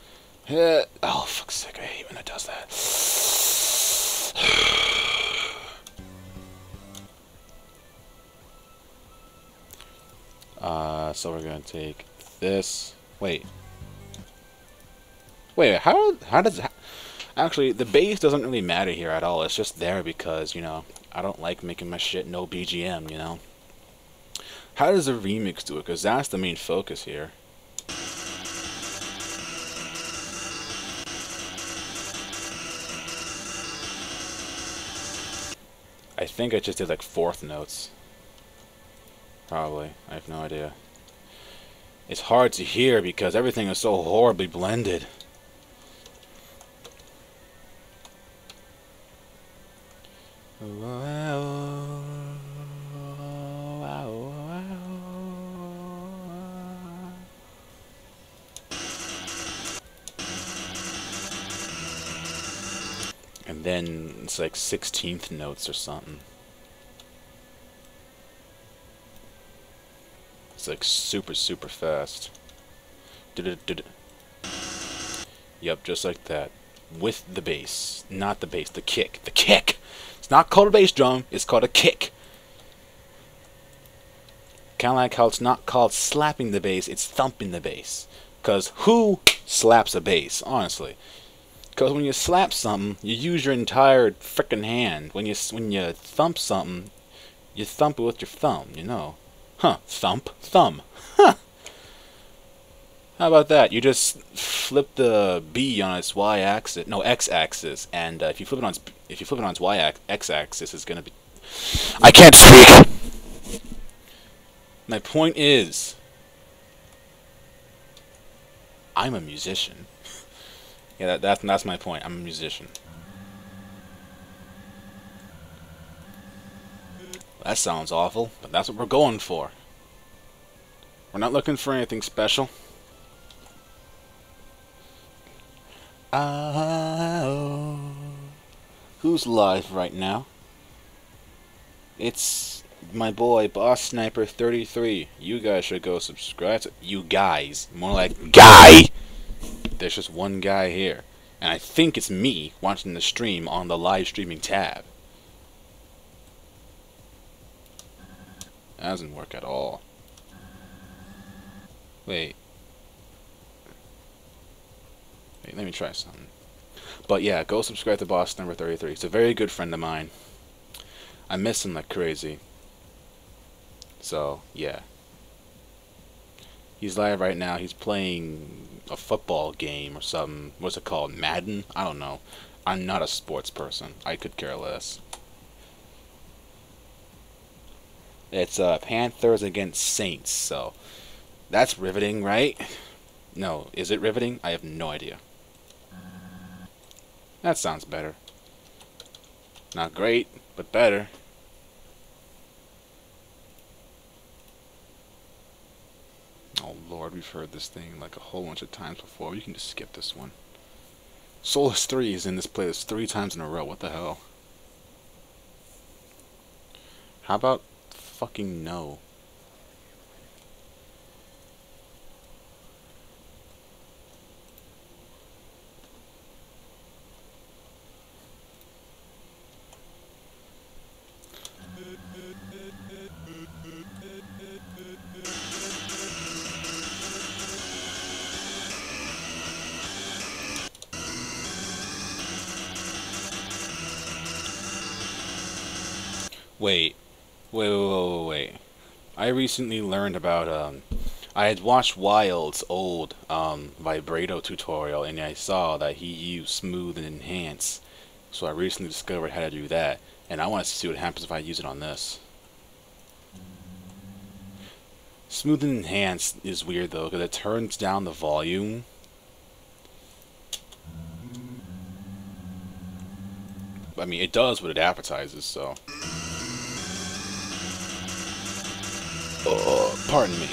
Oh, fuck's sake. I hate when it does that. So we're gonna take this. Wait, how does that... Actually, the bass doesn't really matter here at all. It's just there because, you know, I don't like making my shit no BGM, you know. How does the remix do it? Because that's the main focus here. I think I just did like fourth notes. Probably. I have no idea. It's hard to hear because everything is so horribly blended. And then it's like 16th notes or something. It's like super fast. Yep, just like that. With the bass. Not the bass, the kick. The kick! It's not called a bass drum, it's called a kick. Kinda like how it's not called slapping the bass, it's thumping the bass. Cause who slaps a bass, honestly? Cause when you slap something, you use your entire frickin' hand. When you thump something, you thump it with your thumb, you know. Huh, thump, thumb. Huh. How about that? You just flip the B on its y-axis, no, x-axis, and if you flip it on its x-axis, it's gonna be... I can't speak. My point is, I'm a musician. Yeah, that's my point. I'm a musician. That sounds awful, but that's what we're going for. We're not looking for anything special. Who's live right now? It's my boy, Boss Sniper 33. You guys should go subscribe to you guys. More like guy. There's just one guy here. And I think it's me watching the stream on the live streaming tab. That doesn't work at all. Wait. Wait, let me try something. But yeah, go subscribe to Boss Number 33. He's a very good friend of mine. I miss him like crazy. So, yeah. He's live right now. He's playing a football game or something. What's it called? Madden? I don't know. I'm not a sports person. I could care less. It's Panthers against Saints, so that's riveting, right? No, is it riveting? I have no idea. That sounds better. Not great, but better. Oh lord, we've heard this thing like a whole bunch of times before. You can just skip this one. Solus 3 is in this playlist 3 times in a row. What the hell? How about fucking no? Wait. I recently learned about, I had watched Wild's old, vibrato tutorial, and I saw that he used smooth and enhance. So I recently discovered how to do that, and I want to see what happens if I use it on this. Smooth and enhance is weird though, because it turns down the volume. I mean, it does what it advertises, so. Pardon me.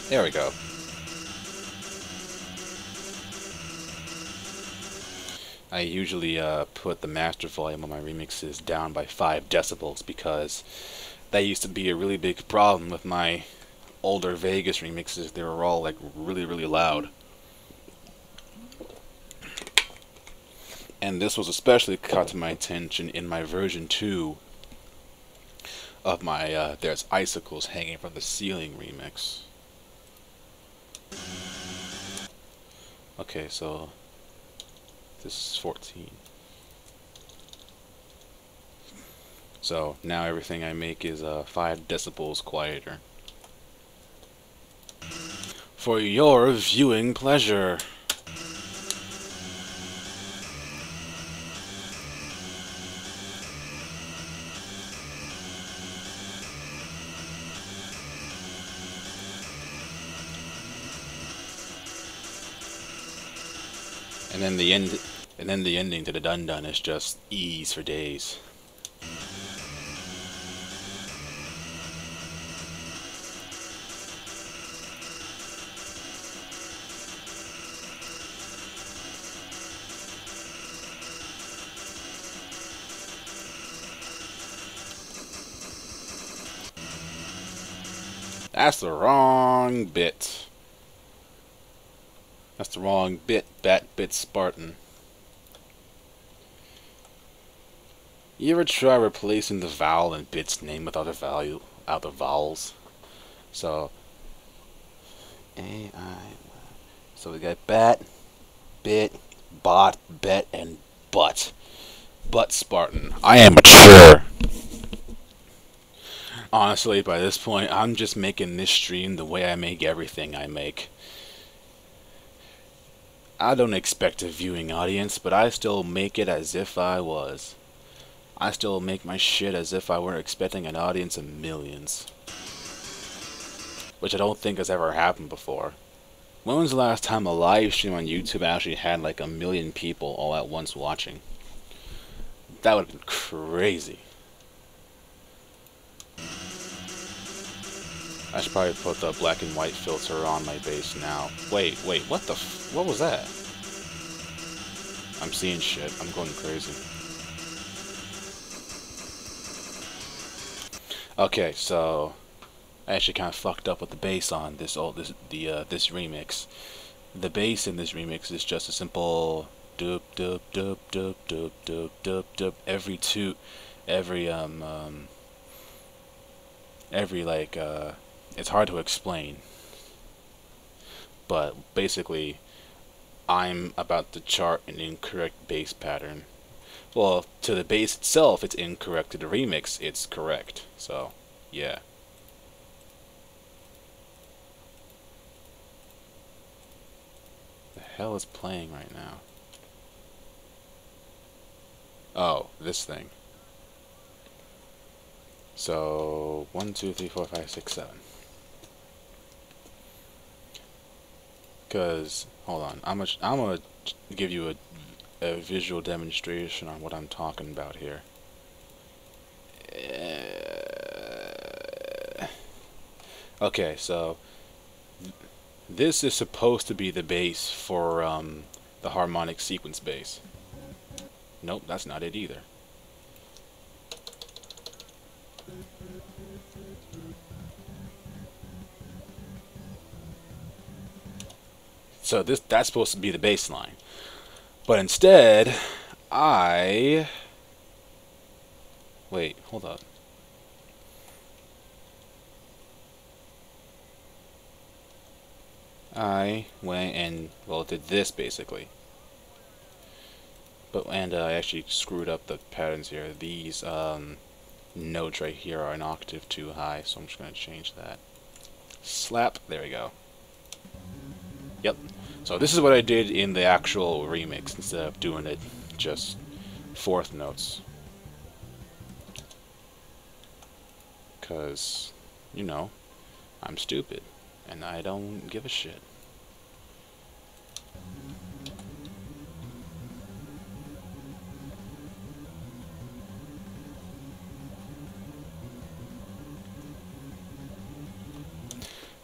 There we go. I usually put the master volume on my remixes down by 5 decibels because that used to be a really big problem with my older Vegas remixes. They were all like really loud. And this was especially caught to my attention in my version 2 of my There's Icicles Hanging from the Ceiling remix. Okay, so this is 14. So now everything I make is 5 decibels quieter. For your viewing pleasure. And then the ending to the Dun Dun is just ease for days. That's the wrong bit. That's the wrong bit, bit Spartan. You ever try replacing the vowel in bit's name with other vowels? So so we got bat, bit, bot, bet, and butt. Butt Spartan. I am mature. Honestly, by this point, I'm just making this stream the way I make everything I make. I don't expect a viewing audience, but I still make it as if I was. I still make my shit as if I weren't expecting an audience of millions. Which I don't think has ever happened before. When was the last time a live stream on YouTube actually had like 1 million people all at once watching? That would have been crazy. I should probably put the black and white filter on my bass now. Wait, what the what was that? I'm seeing shit. I'm going crazy. Okay, so I actually kind of fucked up with the bass on this remix. The bass in this remix is just a simple doop doop doop doop doop doop doop doop every every like it's hard to explain, but basically I'm about to chart an incorrect bass pattern. Well, to the bass itself it's incorrect, to the remix it's correct. So, yeah. The hell is playing right now? Oh, this thing. So 1, 2, 3, 4, 5, 6, 7. Cause hold on, I'm gonna give you a visual demonstration on what I'm talking about here. Okay, so this is supposed to be the bass for the harmonic sequence bass. Nope, that's not it either. So that's supposed to be the bass line. But instead, wait, hold up. I went and, well, did this basically. And I actually screwed up the patterns here. These notes right here are an octave too high, so I'm just going to change that. Slap, there we go. Yep. So this is what I did in the actual remix instead of doing it just fourth notes. Because, you know, I'm stupid and I don't give a shit.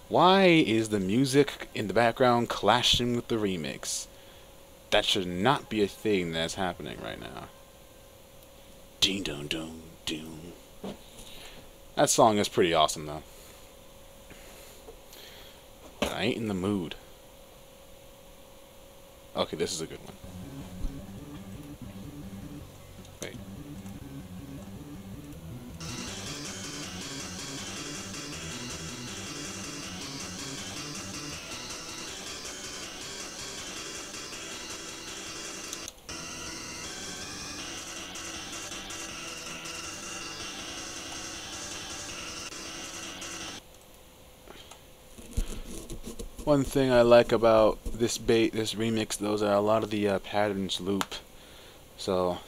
Why is the music in the background clashing with the remix? That should not be a thing that's happening right now. Ding dong dong dong. That song is pretty awesome though. But I ain't in the mood. Okay, this is a good one. Wait. One thing I like about this remix, those are a lot of the patterns loop, so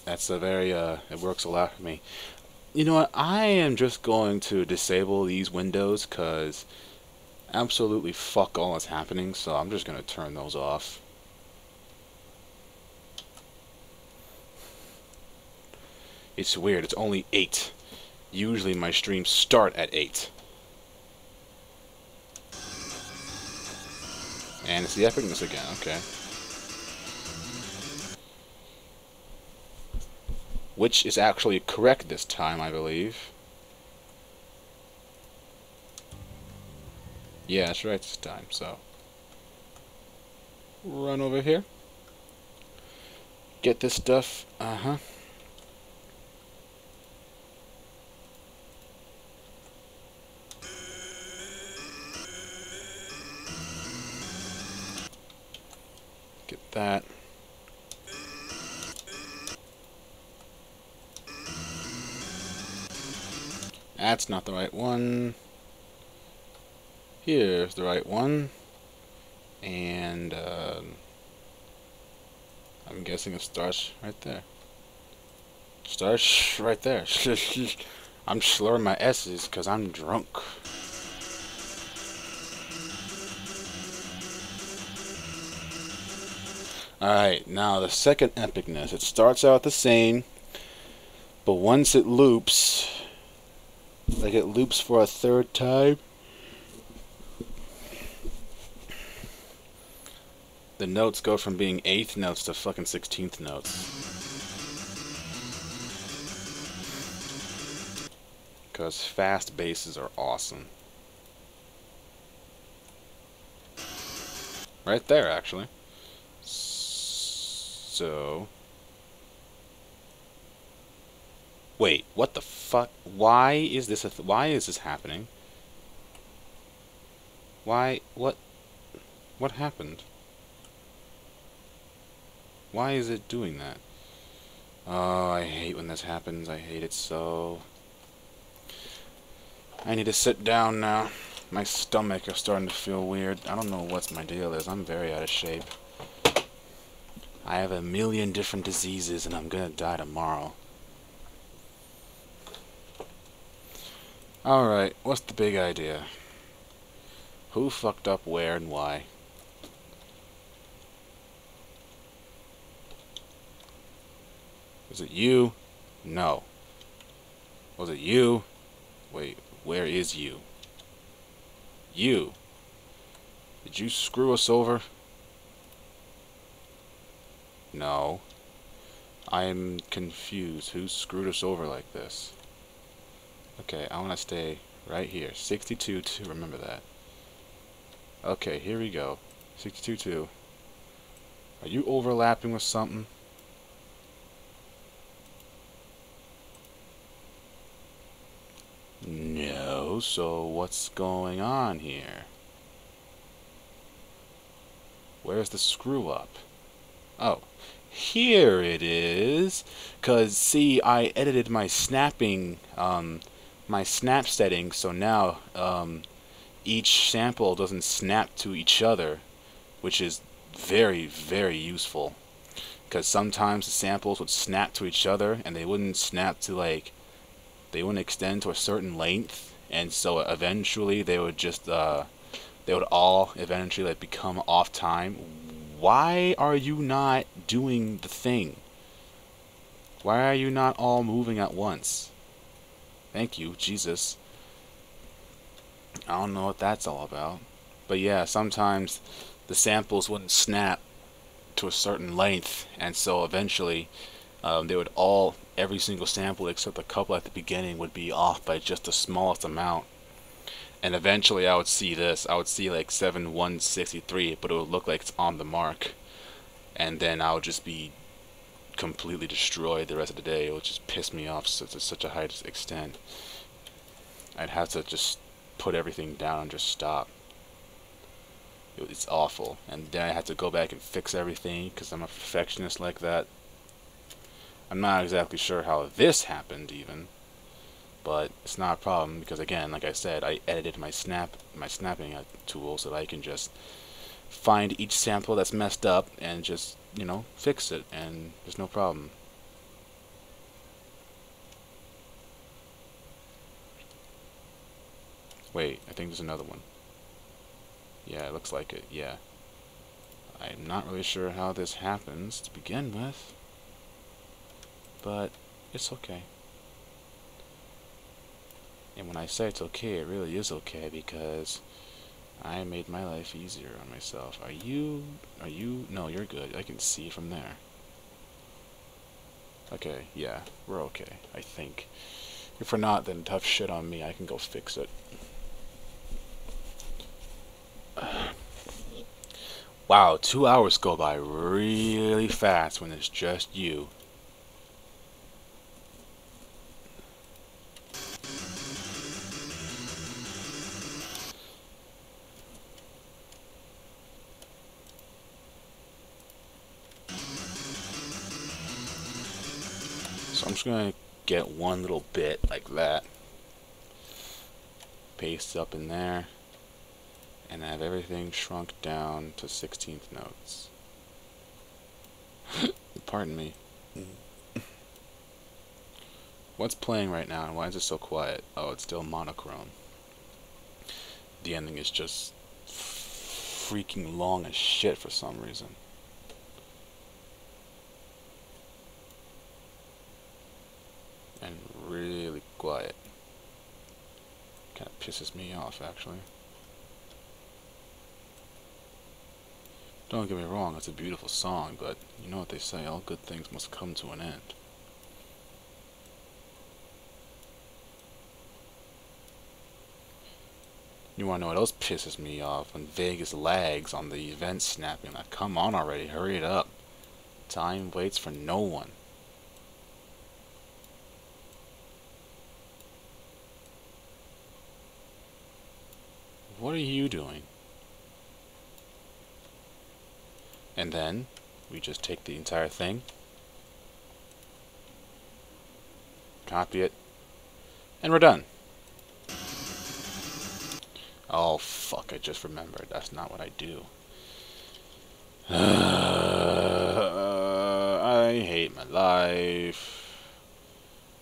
that's a very it works a lot for me. You know what? I am just going to disable these windows because absolutely fuck all is happening. So I'm just gonna turn those off. It's weird. It's only 8. Usually my streams start at 8. And it's the epicness again, okay. Which is actually correct this time, I believe. Yeah, that's right this time, so. Run over here. Get this stuff, Get that. That's not the right one. Here's the right one. And I'm guessing it starts right there. Starts right there. I'm slurring my S's because I'm drunk. Alright, now the second epicness. It starts out the same, but once it loops, like it loops for a third time, the notes go from being 8th notes to fucking 16th notes. Because fast basses are awesome. Right there, actually. So... Wait, what the fuck? Why is this why is this happening? Why? What? What happened? Why is it doing that? Oh, I hate when this happens. I hate it so. I need to sit down now. My stomach is starting to feel weird. I don't know what my deal is. I'm very out of shape. I have a million different diseases and I'm gonna die tomorrow. Alright, what's the big idea? Who fucked up where and why? Was it you? No. Was it you? Wait, where is you? You. Did you screw us over? No. I'm confused. Who screwed us over like this? Okay, I want to stay right here. 62-2, remember that. Okay, here we go. 62-2. Are you overlapping with something? No, so what's going on here? Where's the screw up? Oh, here it is. 'Cause see, I edited my snapping, my snap settings, so now each sample doesn't snap to each other, which is very, very useful. Because sometimes the samples would snap to each other, and they wouldn't snap to they wouldn't extend to a certain length, and so eventually they would just they would all eventually become off time. Why are you not doing the thing? Why are you not all moving at once? Thank you, Jesus. I don't know what that's all about. But yeah, sometimes the samples wouldn't snap to a certain length, and so eventually they would all, every single sample except a couple at the beginning would be off by just the smallest amount. And eventually I would see this, I would see like 7163, but it would look like it's on the mark. And then I would just be completely destroyed the rest of the day. It would just piss me off to such a high extent. I'd have to just put everything down and just stop. It's awful. And then I had to go back and fix everything because I'm a perfectionist like that. I'm not exactly sure how this happened even, but it's not a problem because again, like I said, I edited my snapping tool so that I can just find each sample that's messed up and just, you know, fix it, and there's no problem. Wait, I think there's another one. Yeah, it looks like it, yeah. I'm not really sure how this happens to begin with, but it's okay. And when I say it's okay, it really is okay because I made my life easier on myself. Are you, no, you're good. I can see from there. Okay, yeah, we're okay, I think. If we're not, then tough shit on me. I can go fix it. Wow, 2 hours go by really fast when it's just you. So I'm just gonna get one little bit like that, paste up in there, and have everything shrunk down to 16th notes. Pardon me. What's playing right now and why is it so quiet? Oh, it's still monochrome. The ending is just freaking long as shit for some reason. And really quiet. Kind of pisses me off, actually. Don't get me wrong, it's a beautiful song, but you know what they say, all good things must come to an end. You wanna know what else pisses me off? When Vegas lags on the event snapping. Like, come on already, hurry it up. Time waits for no one. What are you doing? And then we just take the entire thing, copy it, and we're done. Oh fuck, I just remembered. That's not what I do. I hate my life.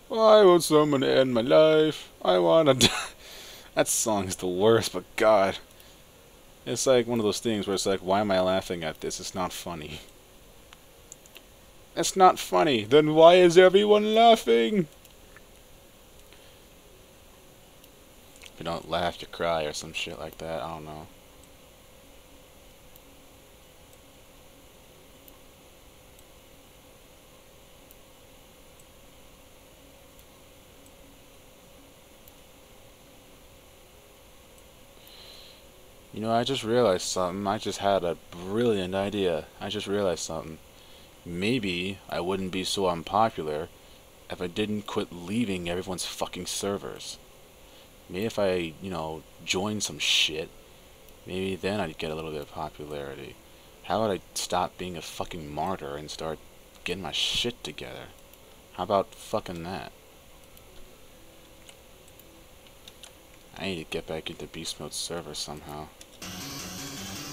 Why would someone end my life? I wanna die. That song is the worst, but God. It's like one of those things where it's like, why am I laughing at this? It's not funny. It's not funny. Then why is everyone laughing? If you don't laugh, you cry or some shit like that. I don't know. You know, I just realized something. I just had a brilliant idea. I just realized something. Maybe I wouldn't be so unpopular if I didn't quit leaving everyone's fucking servers. Maybe if I, you know, joined some shit, maybe then I'd get a little bit of popularity. How would I stop being a fucking martyr and start getting my shit together? How about fucking that? I need to get back into Beast Mode's server somehow.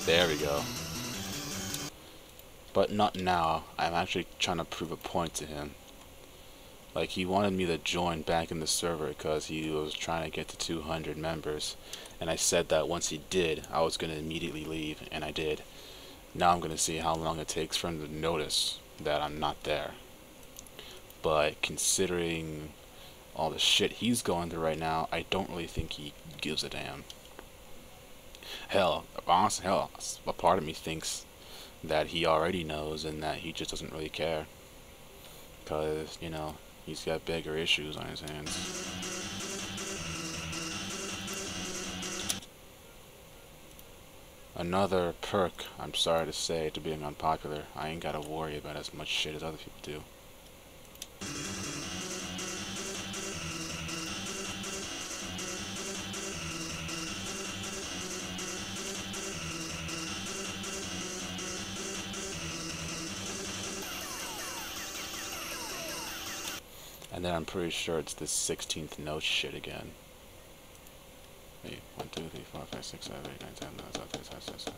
There we go. But not now. I'm actually trying to prove a point to him. Like, he wanted me to join back in the server because he was trying to get to 200 members. And I said that once he did, I was going to immediately leave, and I did. Now I'm going to see how long it takes for him to notice that I'm not there. But considering all the shit he's going through right now, I don't really think he gives a damn. Hell, honestly, hell, a part of me thinks that he already knows and that he just doesn't really care. Because, you know, he's got bigger issues on his hands. Another perk, I'm sorry to say, to being unpopular. I ain't gotta worry about as much shit as other people do. And then I'm pretty sure it's this 16th note shit again. Wait, 1, 2, 3, 4, 5, 6, 7, 8, 9, 10, 11, 12, 13, 14,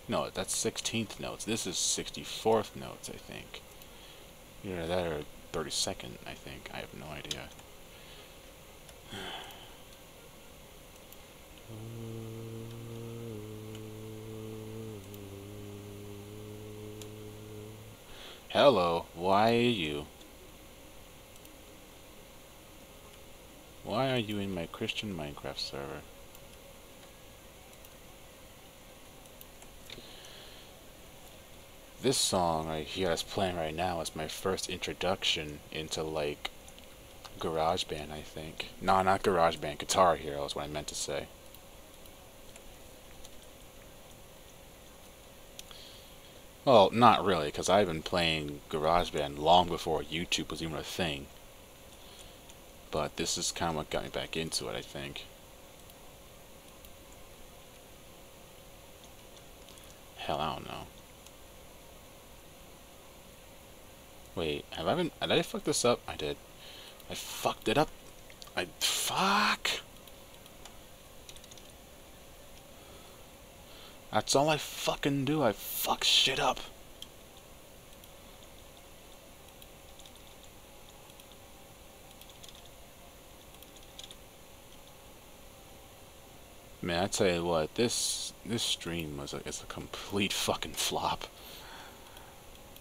no, that's 16th notes. This is 64th notes, I think. Either that or 32nd, I think. I have no idea. Hello, why are you? Why are you in my Christian Minecraft server? This song right here that's playing right now is my first introduction into, like, GarageBand, I think. No, not GarageBand, Guitar Hero is what I meant to say. Well, not really, because I've been playing GarageBand long before YouTube was even a thing. But this is kind of what got me back into it, I think. Hell, I don't know. Wait, did I fuck this up? I did. I fucked it up. Fuck! That's all I fucking do. I fuck shit up. Man, I tell you what, this stream was it's a complete fucking flop.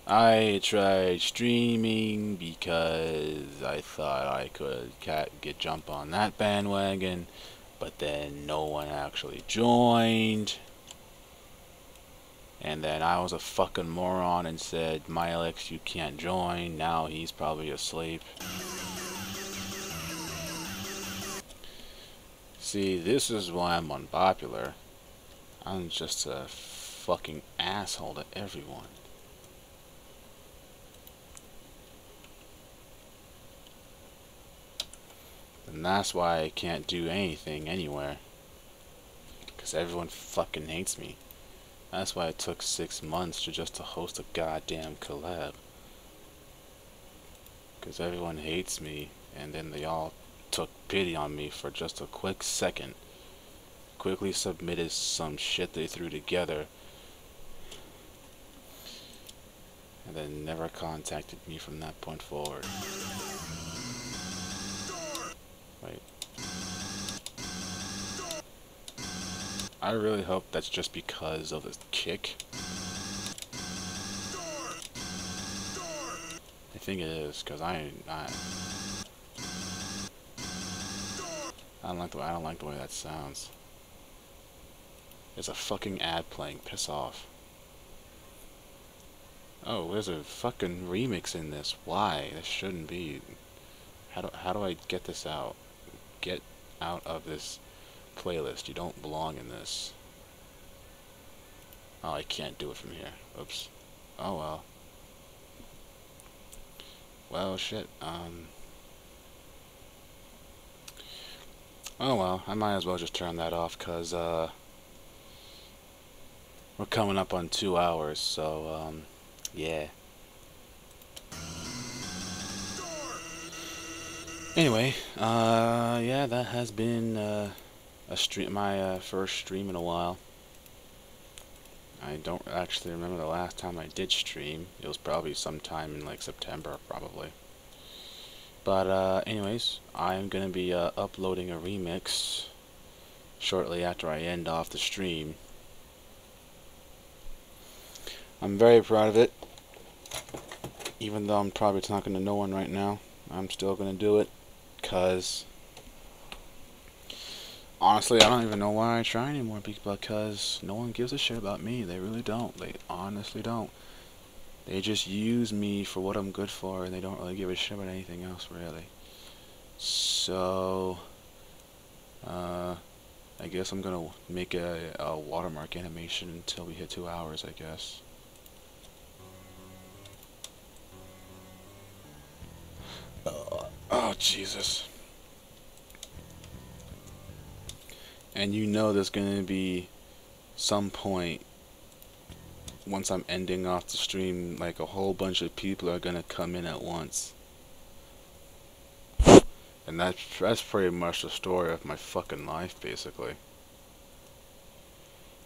I tried streaming because I thought I could jump on that bandwagon, but then no one actually joined. And then I was a fucking moron and said, Milex, you can't join. Now he's probably asleep. See, this is why I'm unpopular. I'm just a fucking asshole to everyone. And that's why I can't do anything anywhere. Because everyone fucking hates me. That's why it took 6 months just to host a goddamn collab. Because everyone hates me, and then they all took pity on me for just a quick second. Quickly submitted some shit they threw together, and then never contacted me from that point forward. Wait. I really hope that's just because of the kick. I think it is, cause I don't like the way that sounds. There's a fucking ad playing. Piss off. Oh, there's a fucking remix in this. Why? This shouldn't be. How do I get this out? Get out of this playlist. You don't belong in this. Oh, I can't do it from here. Oops. Oh well. Well, shit. Oh well, I might as well just turn that off, cause we're coming up on 2 hours, so yeah. Anyway, yeah, that has been my first stream in a while. I don't actually remember the last time I did stream. It was probably sometime in like September, probably. But anyways, I'm gonna be uploading a remix shortly after I end off the stream. I'm very proud of it, even though I'm probably talking to no one right now. I'm still gonna do it, cause honestly, I don't even know why I try anymore, because no one gives a shit about me. They really don't. They honestly don't. They just use me for what I'm good for, and they don't really give a shit about anything else, really. So, I guess I'm gonna make a watermark animation until we hit 2 hours, I guess. Oh, Jesus. And you know there's gonna be some point, once I'm ending off the stream, like a whole bunch of people are gonna come in at once. And that's pretty much the story of my fucking life, basically.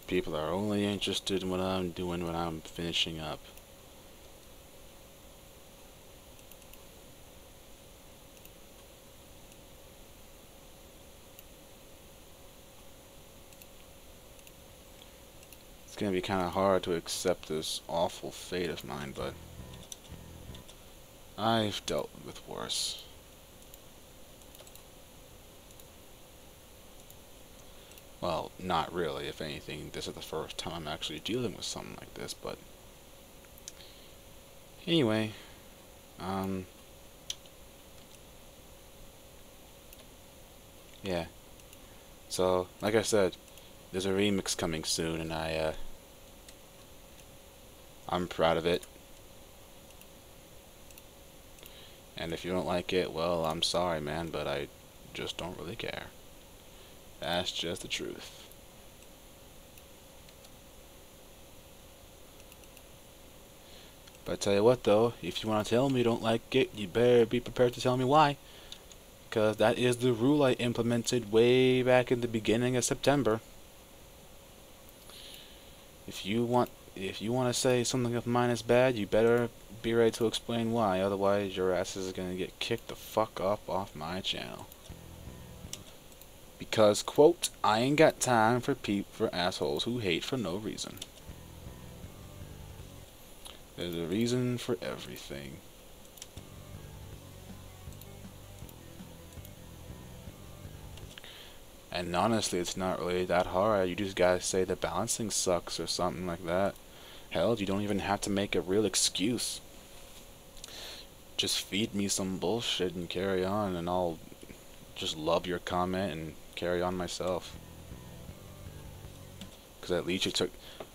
People are only interested in what I'm doing when I'm finishing up. It's gonna be kinda hard to accept this awful fate of mine, but I've dealt with worse. Well, not really. If anything, this is the first time I'm actually dealing with something like this, but anyway, yeah. So, like I said, there's a remix coming soon, and I'm proud of it. And if you don't like it, well, I'm sorry, man, but I just don't really care. That's just the truth. But I tell you what, though, if you want to tell me you don't like it, you better be prepared to tell me why. Because that is the rule I implemented way back in the beginning of September. If you want to say something of mine is bad, you better be ready to explain why. Otherwise, your ass is gonna get kicked the fuck up off my channel. Because, quote, I ain't got time for assholes who hate for no reason. There's a reason for everything. And honestly, it's not really that hard. You just gotta say the balancing sucks or something like that. Hell, you don't even have to make a real excuse. Just feed me some bullshit and carry on, and I'll just love your comment and carry on myself. Because at least you took,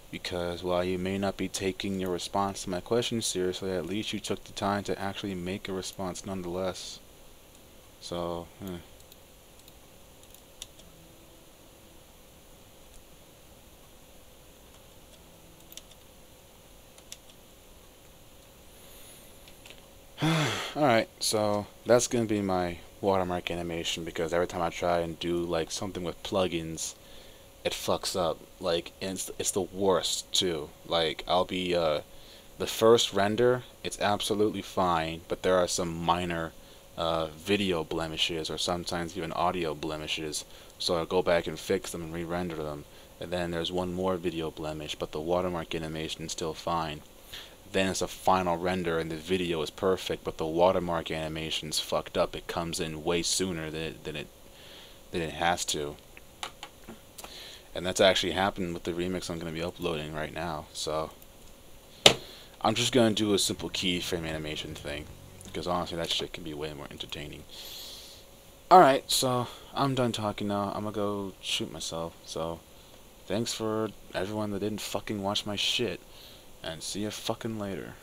because while you may not be taking your response to my question seriously, at least you took the time to actually make a response nonetheless. So, Alright, so that's gonna be my watermark animation, because every time I try and do like something with plugins, it fucks up. Like, and it's the worst too. Like, I'll be the first render, it's absolutely fine, but there are some minor video blemishes or sometimes even audio blemishes, so I'll go back and fix them and re-render them. And then there's one more video blemish, but the watermark animation is still fine. Then it's a final render and the video is perfect, but the watermark animation's fucked up. It comes in way sooner than it has to. And that's actually happened with the remix I'm going to be uploading right now. So I'm just going to do a simple keyframe animation thing, because honestly that shit can be way more entertaining. Alright, so I'm done talking now. I'm going to go shoot myself. So thanks for everyone that didn't fucking watch my shit, and see you fucking later.